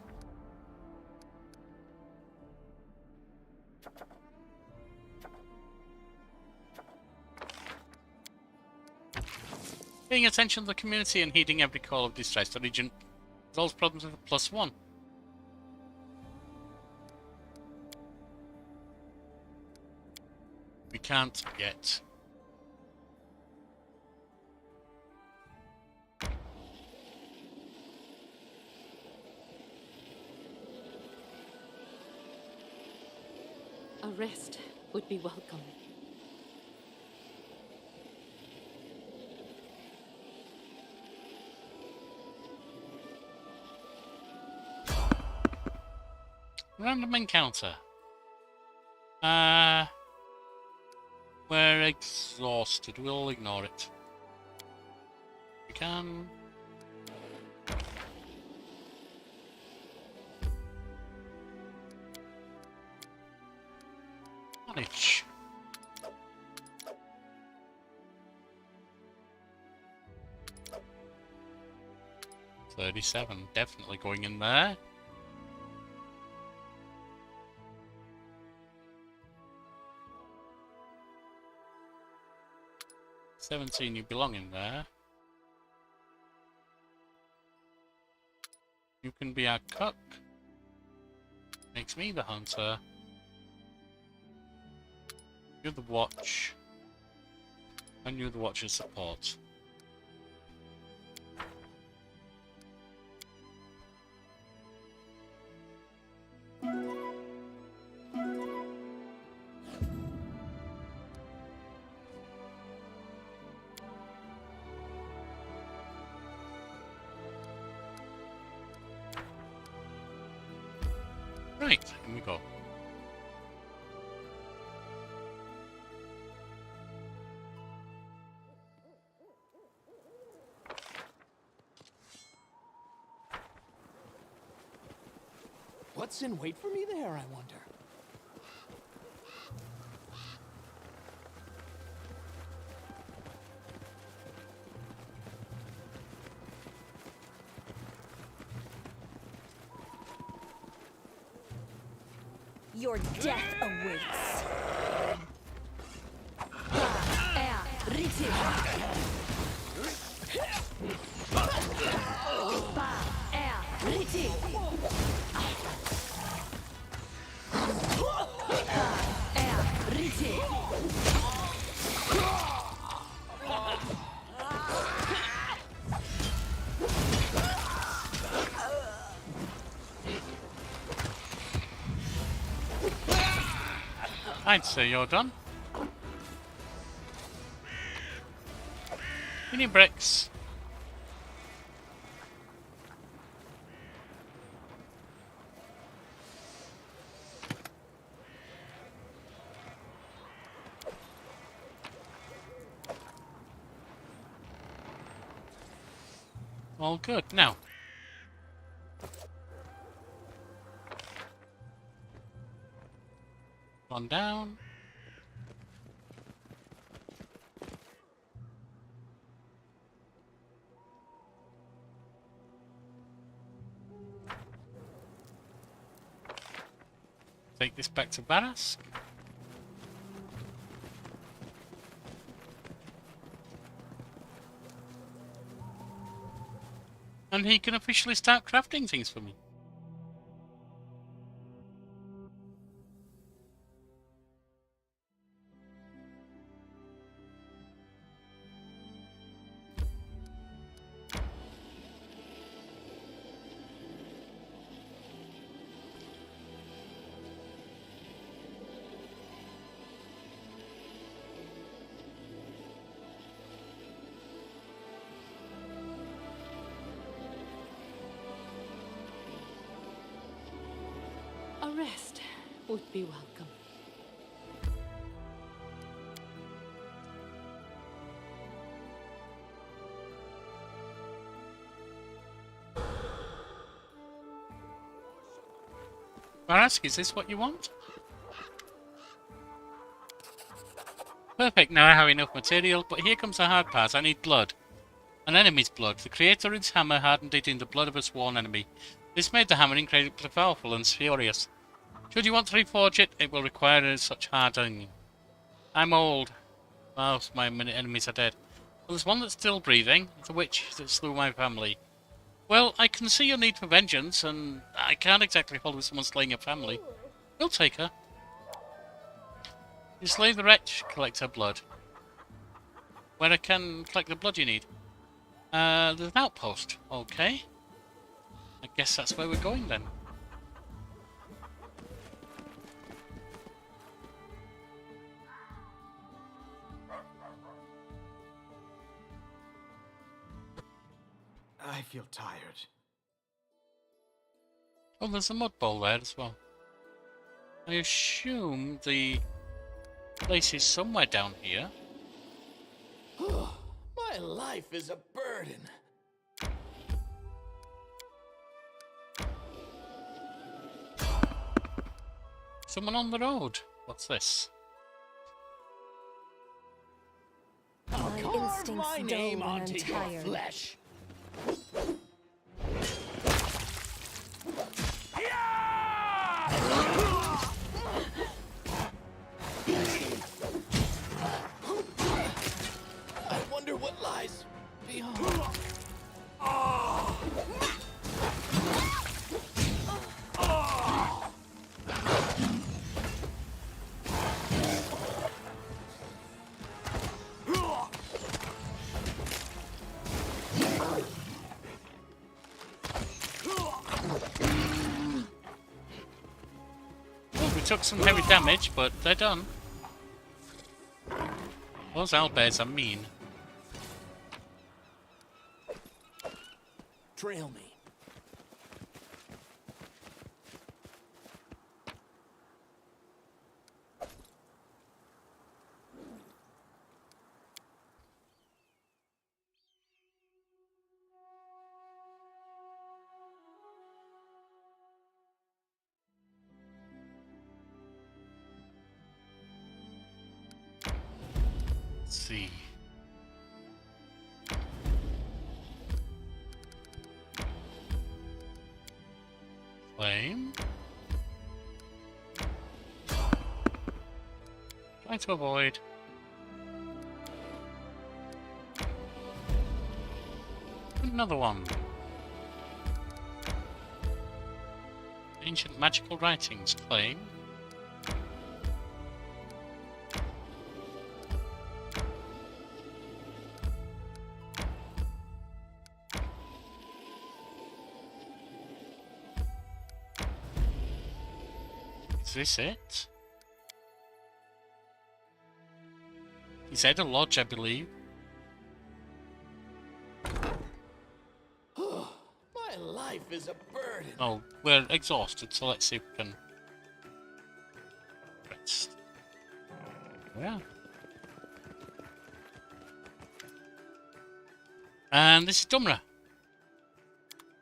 Paying attention to the community and heeding every call of distress, the region resolves problems with a +1. We can't yet. A rest would be welcome. Random encounter. We're exhausted. We'll ignore it. We can. Manage. $37, definitely going in there. $17, you belong in there. You can be our cook. Makes me the hunter. You're the watch. And you're the watcher's support. Right, here we go. What's in wait for me there, I wonder? Your death awaits. I'd say you're done. Mini bricks. All good. Now. One down. Take this back to Barask. And he can officially start crafting things for me. A rest would be welcome. Barask, is this what you want? Perfect, now I have enough material, but here comes the hard part. I need blood. An enemy's blood. The creator of this hammer hardened it in the blood of a sworn enemy. This made the hammer incredibly powerful and furious. Should you want to reforge it, it will require such hardening. I'm old. Most of my enemies are dead. But there's one that's still breathing, the witch that slew my family. Well, I can see your need for vengeance, and I can't exactly hold with someone slaying your family. We'll take her. You slay the wretch, collect her blood. Where I can collect the blood you need? There's an outpost. Okay. I guess that's where we're going then. I feel tired. Oh, there's a mud bowl there as well. I assume the place is somewhere down here. My life is a burden. Someone on the road. What's this? My instincts My dull name when I'm onto your tired. flesh. I wonder what lies beyond. Well, we took some heavy damage, but they're done. Those owlbears are mean. Trail me. Let's see. Flame. Try to avoid. Another one. Ancient magical writings. Flame. Is this it? He said a lodge, I believe. My life is a burden. Oh, we're exhausted, so let's see if we can rest. Yeah. And this is Dumra.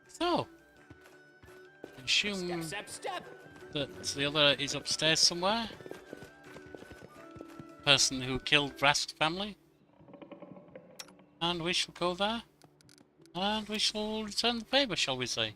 So, I assume Step. that the other is upstairs somewhere. Person who killed Rask's family. And we shall go there. And we shall return the favour, shall we say?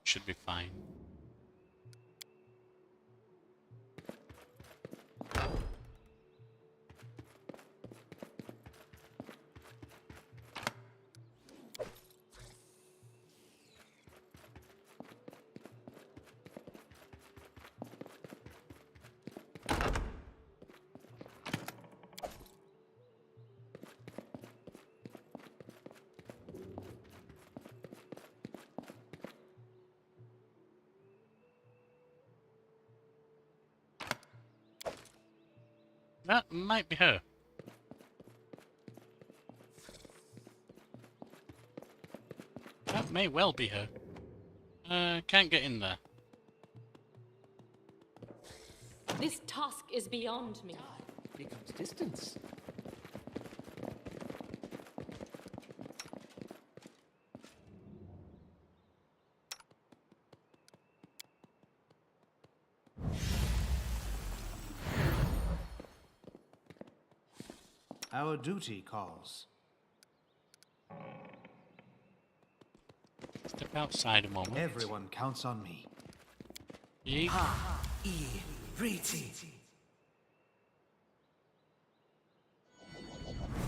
Should be fine. That might be her. That may well be her. Can't get in there. This task is beyond me. Becomes distance. Our duty calls. Step outside a moment. Everyone counts on me. Yeet. Riti.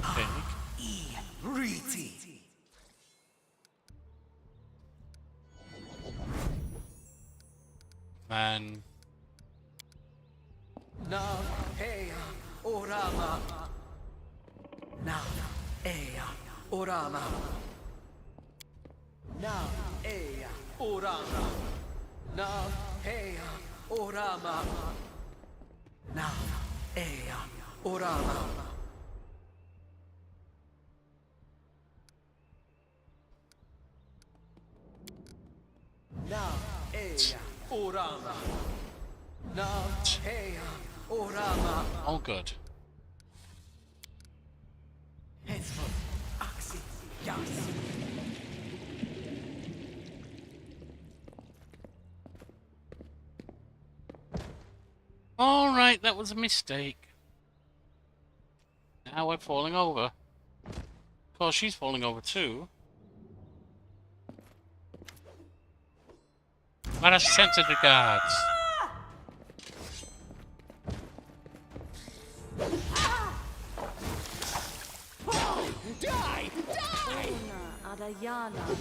Okay. Riti. Man. Na Ea Orama. Na Ea Orama. Na Ea Orama. Na Ea Orama. Na Ea Orama. Na Ea Orama. Na Ea Orama. All good. Henceforth, Axi, Yas. Alright, that was a mistake. Now we're falling over. Of course, she's falling over too. Let us send the guards. Die! Die! Adayana.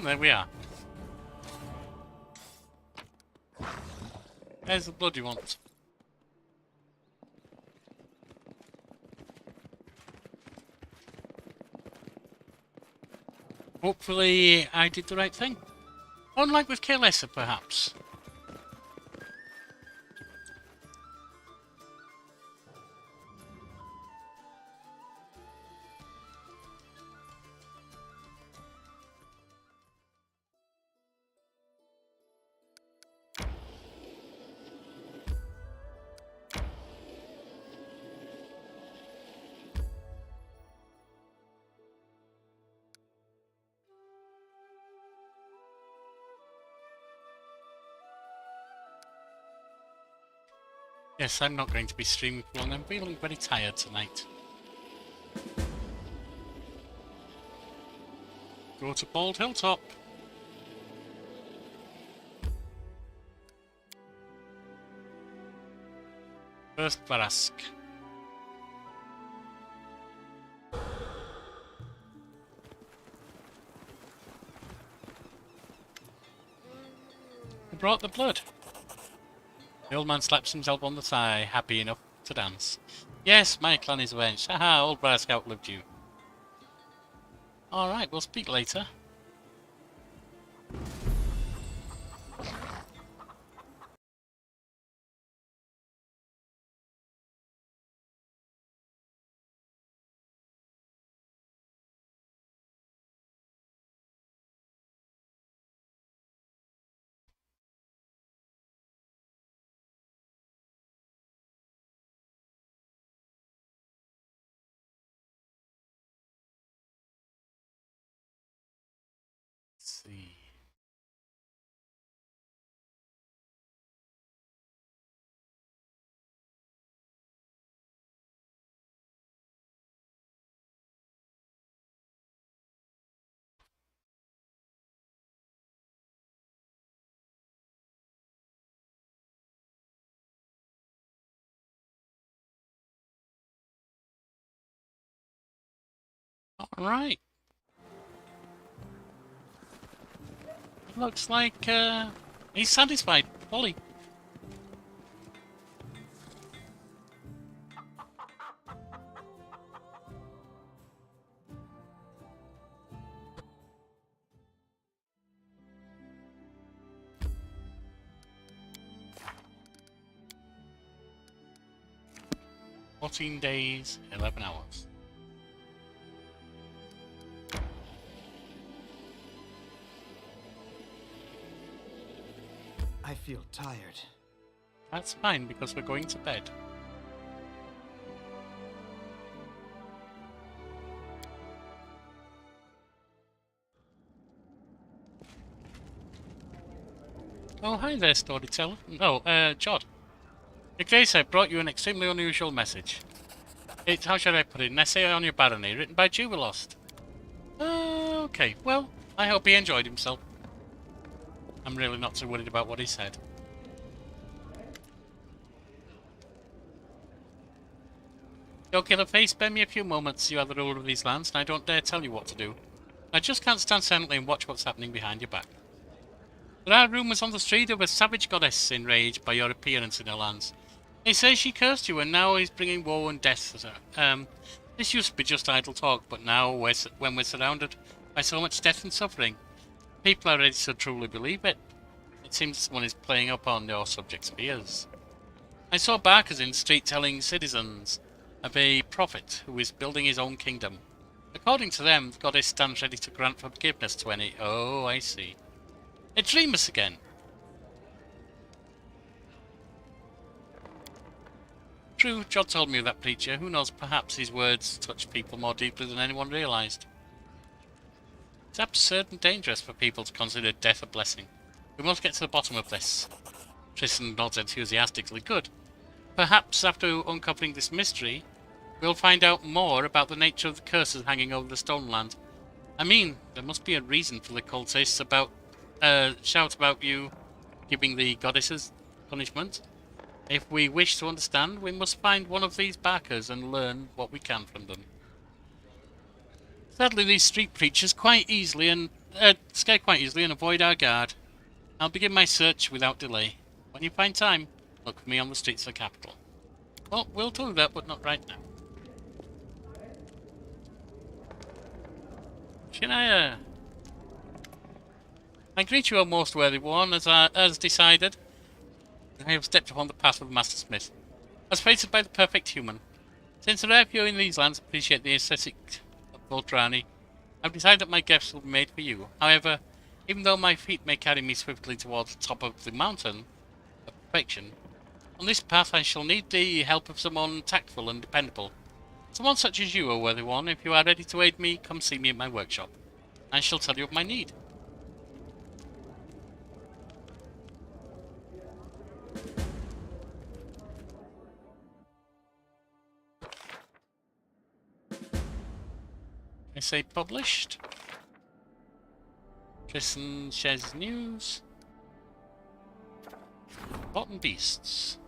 There we are. There's the blood you want. Hopefully I did the right thing. Unlike with Kalesa, perhaps. Yes, I'm not going to be streaming for long. I'm feeling very tired tonight. Go to Bald Hilltop. First Barask. Who brought the blood? The old man slaps himself on the thigh, happy enough to dance. Yes, my clan is wench. Haha, old Barask outlived you. Alright, we'll speak later. Right. Looks like he's satisfied, fully. "14 days, 11 hours. I feel tired. That's fine, because we're going to bed. Oh, hi there, storyteller. No, Jod. Grace, I brought you an extremely unusual message. It's, how should I put it, an essay on your barony, written by Jubilost. Okay, well, I hope he enjoyed himself. I'm really not too worried about what he said. Yo, Killerface, spare me a few moments. You are the ruler of these lands, and I don't dare tell you what to do. I just can't stand silently and watch what's happening behind your back. There are rumours on the street of a savage goddess enraged by your appearance in her lands. They say she cursed you and now is bringing woe and death to her. This used to be just idle talk, but now, when we're surrounded by so much death and suffering, people are ready to truly believe it. It seems someone is playing up on your subjects' fears. I saw barkers in the street telling citizens of a prophet who is building his own kingdom. According to them, the goddess stands ready to grant forgiveness to any... Oh, I see. It's Remus again. True, Jod told me of that preacher. Who knows, perhaps his words touched people more deeply than anyone realised. It's absurd and dangerous for people to consider death a blessing. We must get to the bottom of this. Tristan nods enthusiastically. Good. Perhaps after uncovering this mystery, we'll find out more about the nature of the curses hanging over the Stoneland. I mean, there must be a reason for the cultists about shout about you giving the goddesses punishment. If we wish to understand, we must find one of these barkers and learn what we can from them. Sadly, these street preachers scare quite easily and avoid our guard. I'll begin my search without delay. When you find time, look for me on the streets of the capital. Well, we'll do that, but not right now. Should I greet you, O most worthy one, as decided. I have stepped upon the path of the Master Smith, as fated by the perfect human. Since the rare few in these lands appreciate the aesthetic of Voltrani, I've decided that my gifts will be made for you. However, even though my feet may carry me swiftly towards the top of the mountain of perfection, on this path I shall need the help of someone tactful and dependable. Someone such as you, O worthy one. If you are ready to aid me, come see me at my workshop. I shall tell you of my need. I say published. Tristan shares his news. Rotten beasts.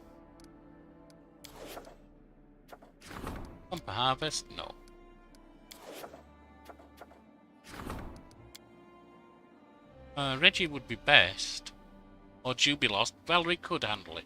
Bumper harvest? No. Reggie would be best. Or Jubilost. Valerie could handle it.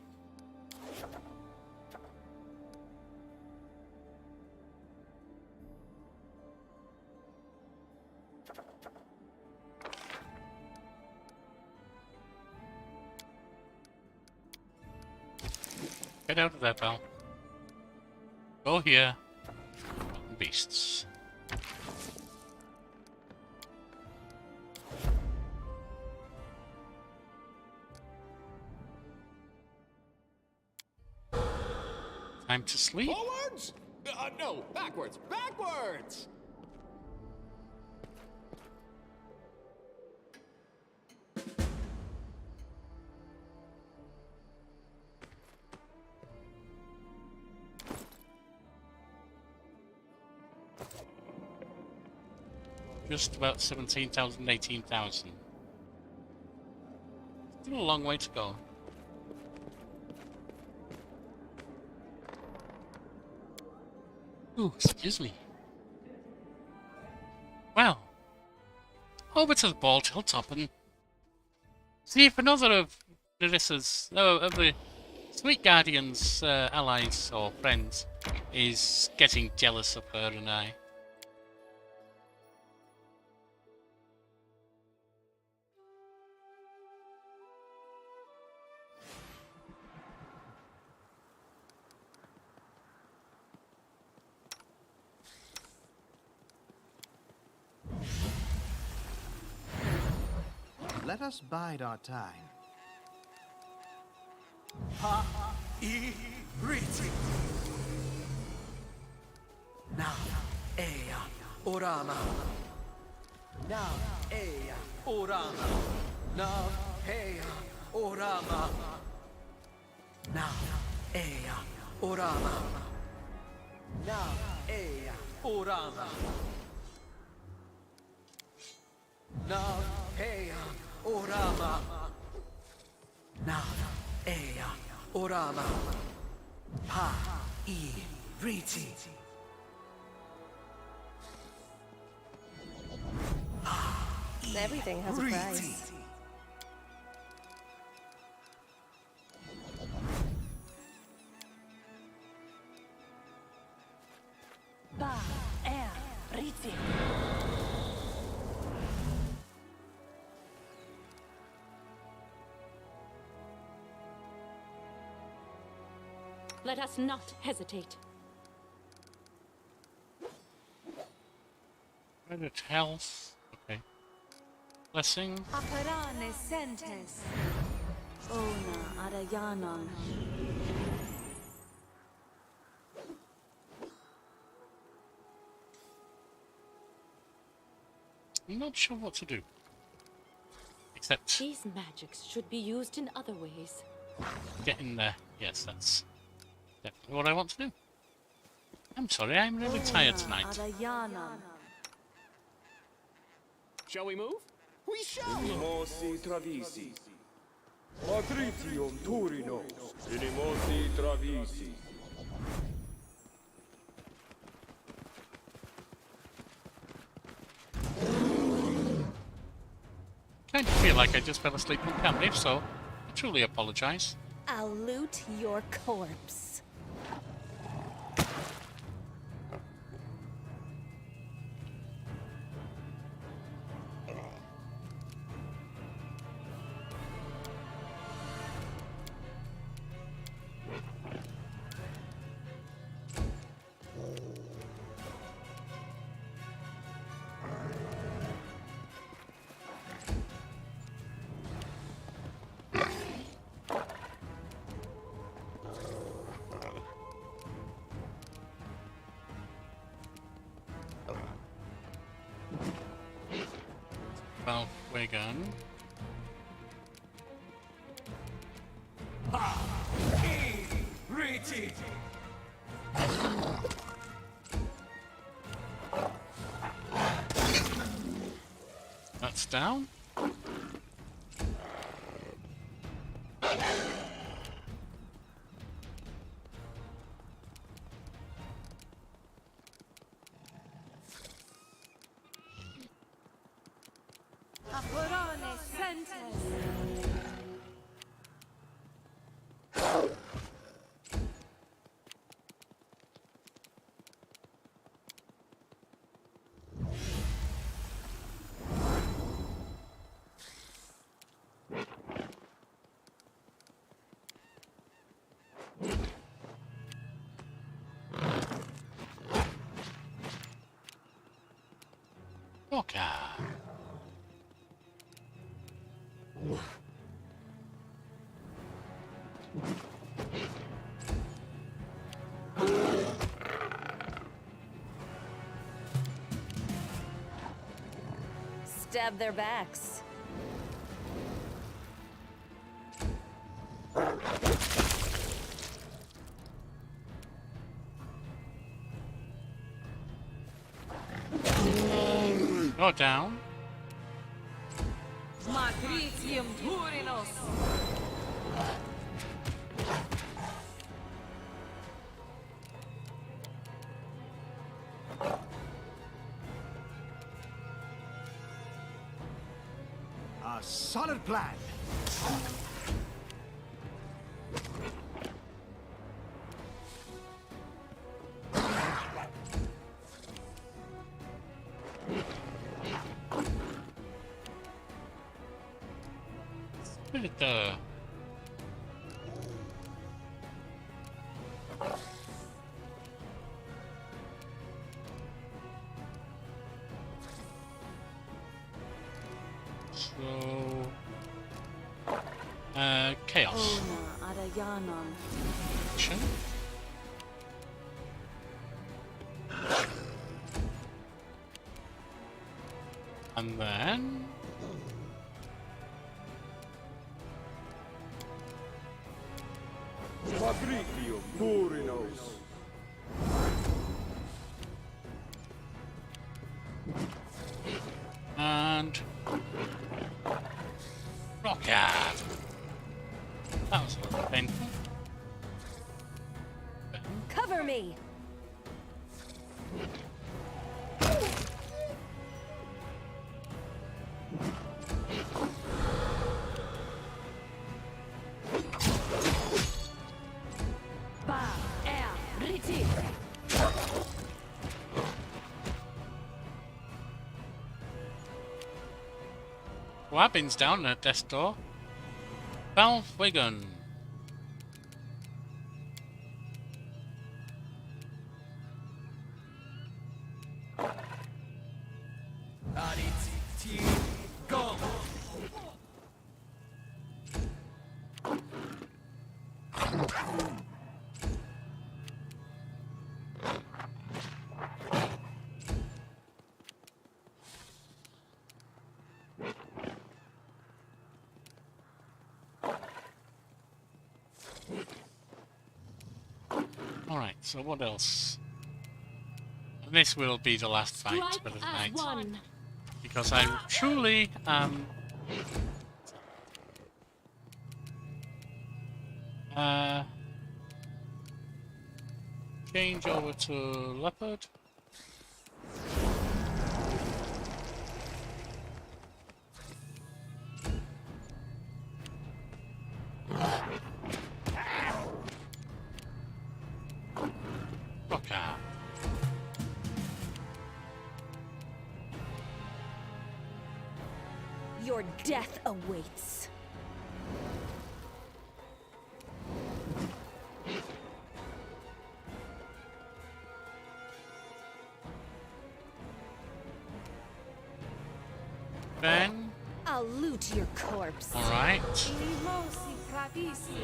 Get out of there, pal. Go here. Rotten beasts. Time to sleep. Forwards? No, backwards. Backwards! Just about 17,000, 18,000. Still a long way to go. Ooh, excuse me. Well, over to the Bald Hilltop and see if another of Nerissa's, of the Sweet Guardian's allies or friends is getting jealous of her and I. Let us bide our time. Riti. Now, Ea, Orama. Now, Ea, Orama. Now, Ea, Orama. Now, Ea, Orama. Now, Ea, Orama. Now, Ea, Orama. Now, Ea, Orama. Riti. Everything has a price. Riti. Let us not hesitate. Credit health. Okay. Blessing. Aparane sentes. Ona arayanon. I'm not sure what to do. Except These magics should be used in other ways. get in there. Yes, that's definitely what I want to do. I'm sorry, I'm really tired tonight. Arayanon. Shall we move? We shall! Unimosi travisi. Matritium Turinos. Unimosi travisi. Kind of feel like I just fell asleep on camera. If so, I truly apologise. I'll loot your corpse. Well, we're gone. Riti. That's down. Aparane sentes. Okay. Stab their backs. Go down. Matritium Turinos. A solid plan. Put it there. So, chaos. Ona Arayanam. Action. And then Patricium Murinos. and rocket. That was a little painful. Cover me! What happens down at death's door? Balfwigan. Go! Alright, so what else? This will be the last fight for the night. One. Because I truly change over to leopard. Rocker. Your death awaits. Ben. I'll loot your corpse. Alright. Inimosi pravisi.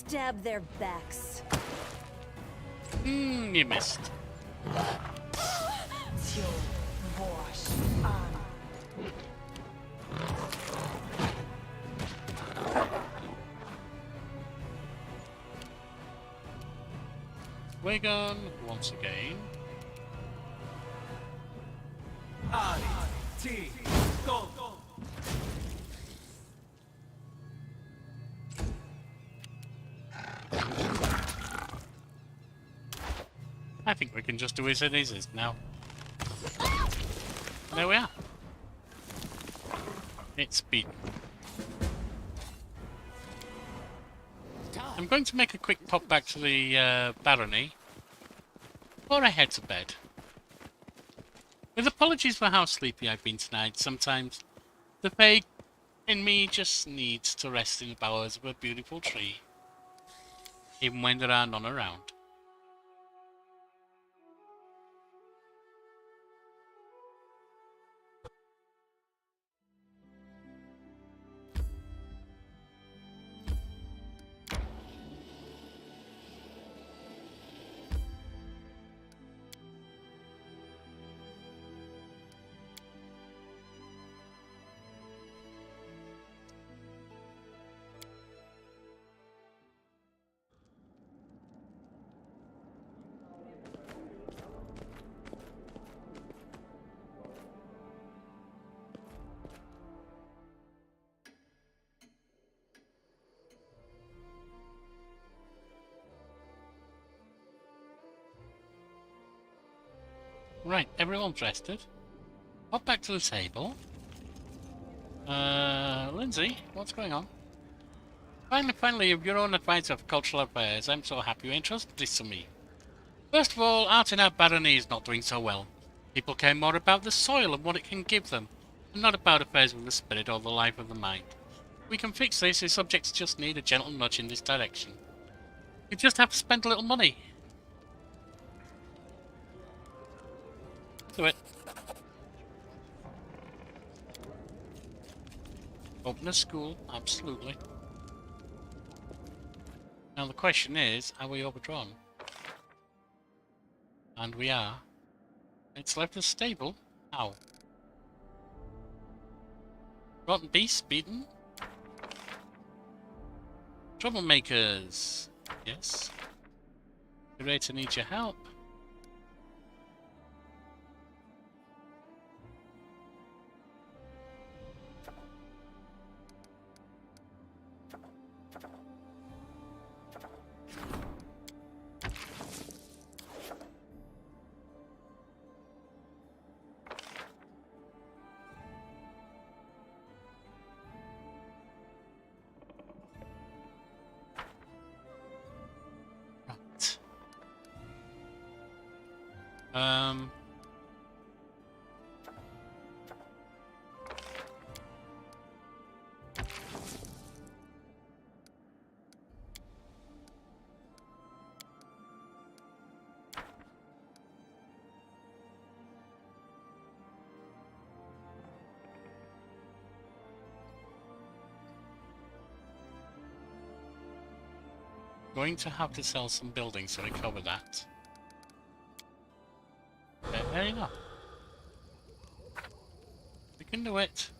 Stab their backs. You missed. Wigan once again. Go! I think we can just do as it is now. There we are. It's beaten. I'm going to make a quick pop back to the barony before I head to bed. With apologies for how sleepy I've been tonight, sometimes The fake in me just needs to rest in the bowers of a beautiful tree, even when there are none around. Right, everyone's rested. Hop back to the table. Lindsay, what's going on? Finally, of your own advisor of cultural affairs, I'm so happy you entrusted this to me. First of all, art in our barony is not doing so well. People care more about the soil and what it can give them, and not about affairs with the spirit or the life of the mind. We can fix this, the subjects just need a gentle nudge in this direction. You just have to spend a little money. Do it. Open a school, absolutely. Now the question is, are we overdrawn? And we are. It's left us stable. How? Rotten beasts beaten? Troublemakers. Yes. Curator needs your help. Right. Going to have to sell some buildings to recover that. Fair enough. We can do it.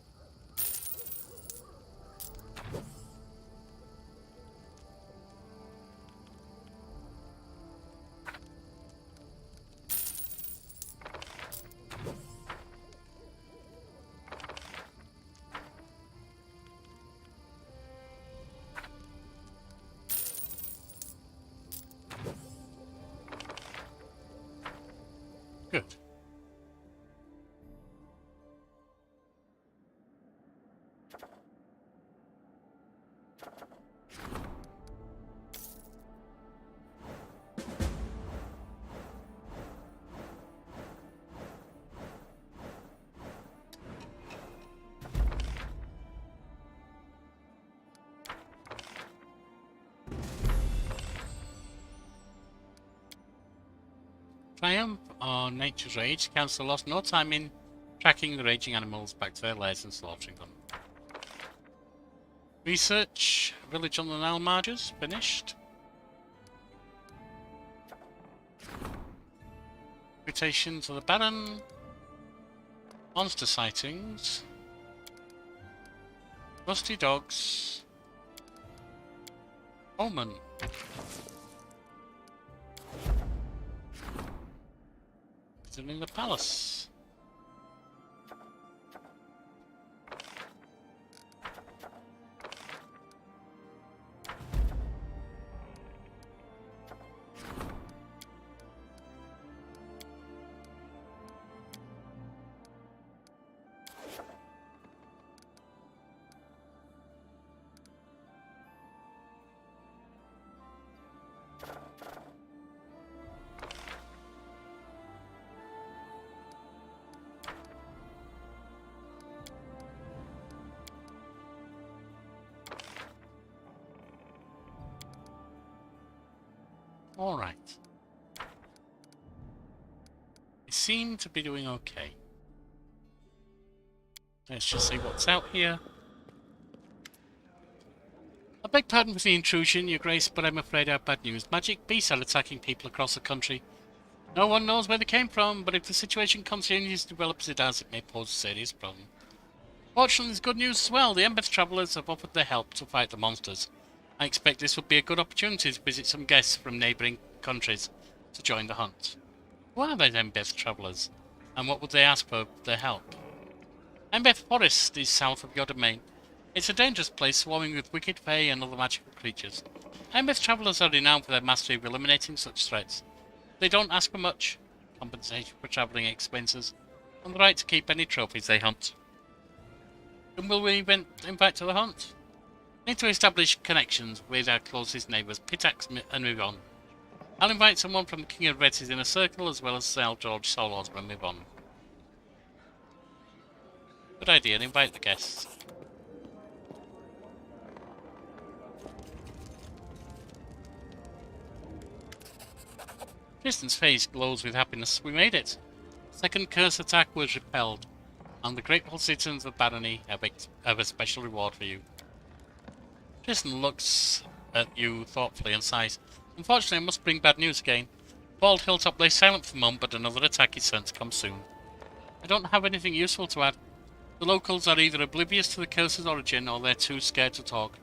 Good. Triumph on Nature's Rage. Council lost no time in tracking the raging animals back to their lairs and slaughtering them. Research. Village on the Nile marges. Finished. Reputations of the Baron. Monster sightings. Rusty dogs. Omen. In the palace. Alright. They seem to be doing okay. Let's just see what's out here. I beg pardon for the intrusion, Your Grace, but I'm afraid I have bad news. Magic beasts are attacking people across the country. No one knows where they came from, but if the situation continues to develop as it does, it may pose a serious problem. Fortunately, there's good news as well. The Embeth Travellers have offered their help to fight the monsters. I expect this would be a good opportunity to visit some guests from neighbouring countries to join the hunt. Who are these Embeth Travellers, and what would they ask for their help? Embeth Forest is south of your domain. It's a dangerous place swarming with wicked fae and other magical creatures. Embeth Travellers are renowned for their mastery of eliminating such threats. They don't ask for much, compensation for travelling expenses, and the right to keep any trophies they hunt. And will we invite to the hunt? Need to establish connections with our closest neighbours, Pitax and move on. I'll invite someone from the King of Red's Inner Circle as well as Sir George Solos and move on. Good idea, and invite the guests. Tristan's face glows with happiness. We made it. Second curse attack was repelled, and the grateful citizens of Barony have a special reward for you. Tristan looks at you thoughtfully and sighs. Unfortunately, I must bring bad news again. Bald Hilltop lay silent for a moment, but another attack is certain to come soon. I don't have anything useful to add. The locals are either oblivious to the curse's origin, or they're too scared to talk.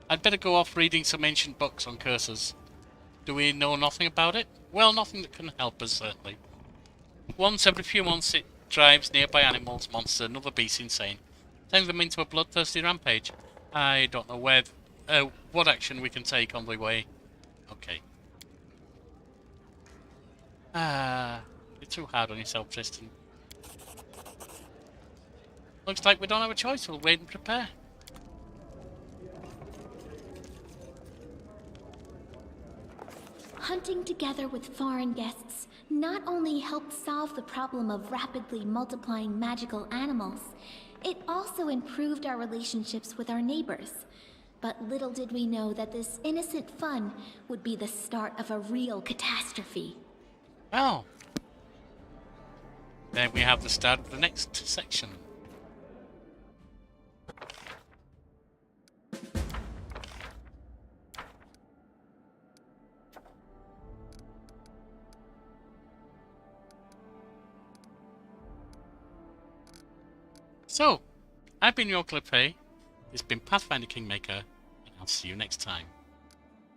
I'd better go off reading some ancient books on curses. Do we know nothing about it? Well, nothing that can help us, certainly. Once every few months it drives nearby animals, monsters, and other beasts insane, turning them into a bloodthirsty rampage. I don't know what action we can take on the way. Okay. You're too hard on yourself, Tristan. Looks like we don't have a choice. We'll wait and prepare. Hunting together with foreign guests not only helped solve the problem of rapidly multiplying magical animals, it also improved our relationships with our neighbors. But little did we know that this innocent fun would be the start of a real catastrophe. Well, then we have the start of the next section. So, I've been your Cliffy. It's been Pathfinder Kingmaker, and I'll see you next time.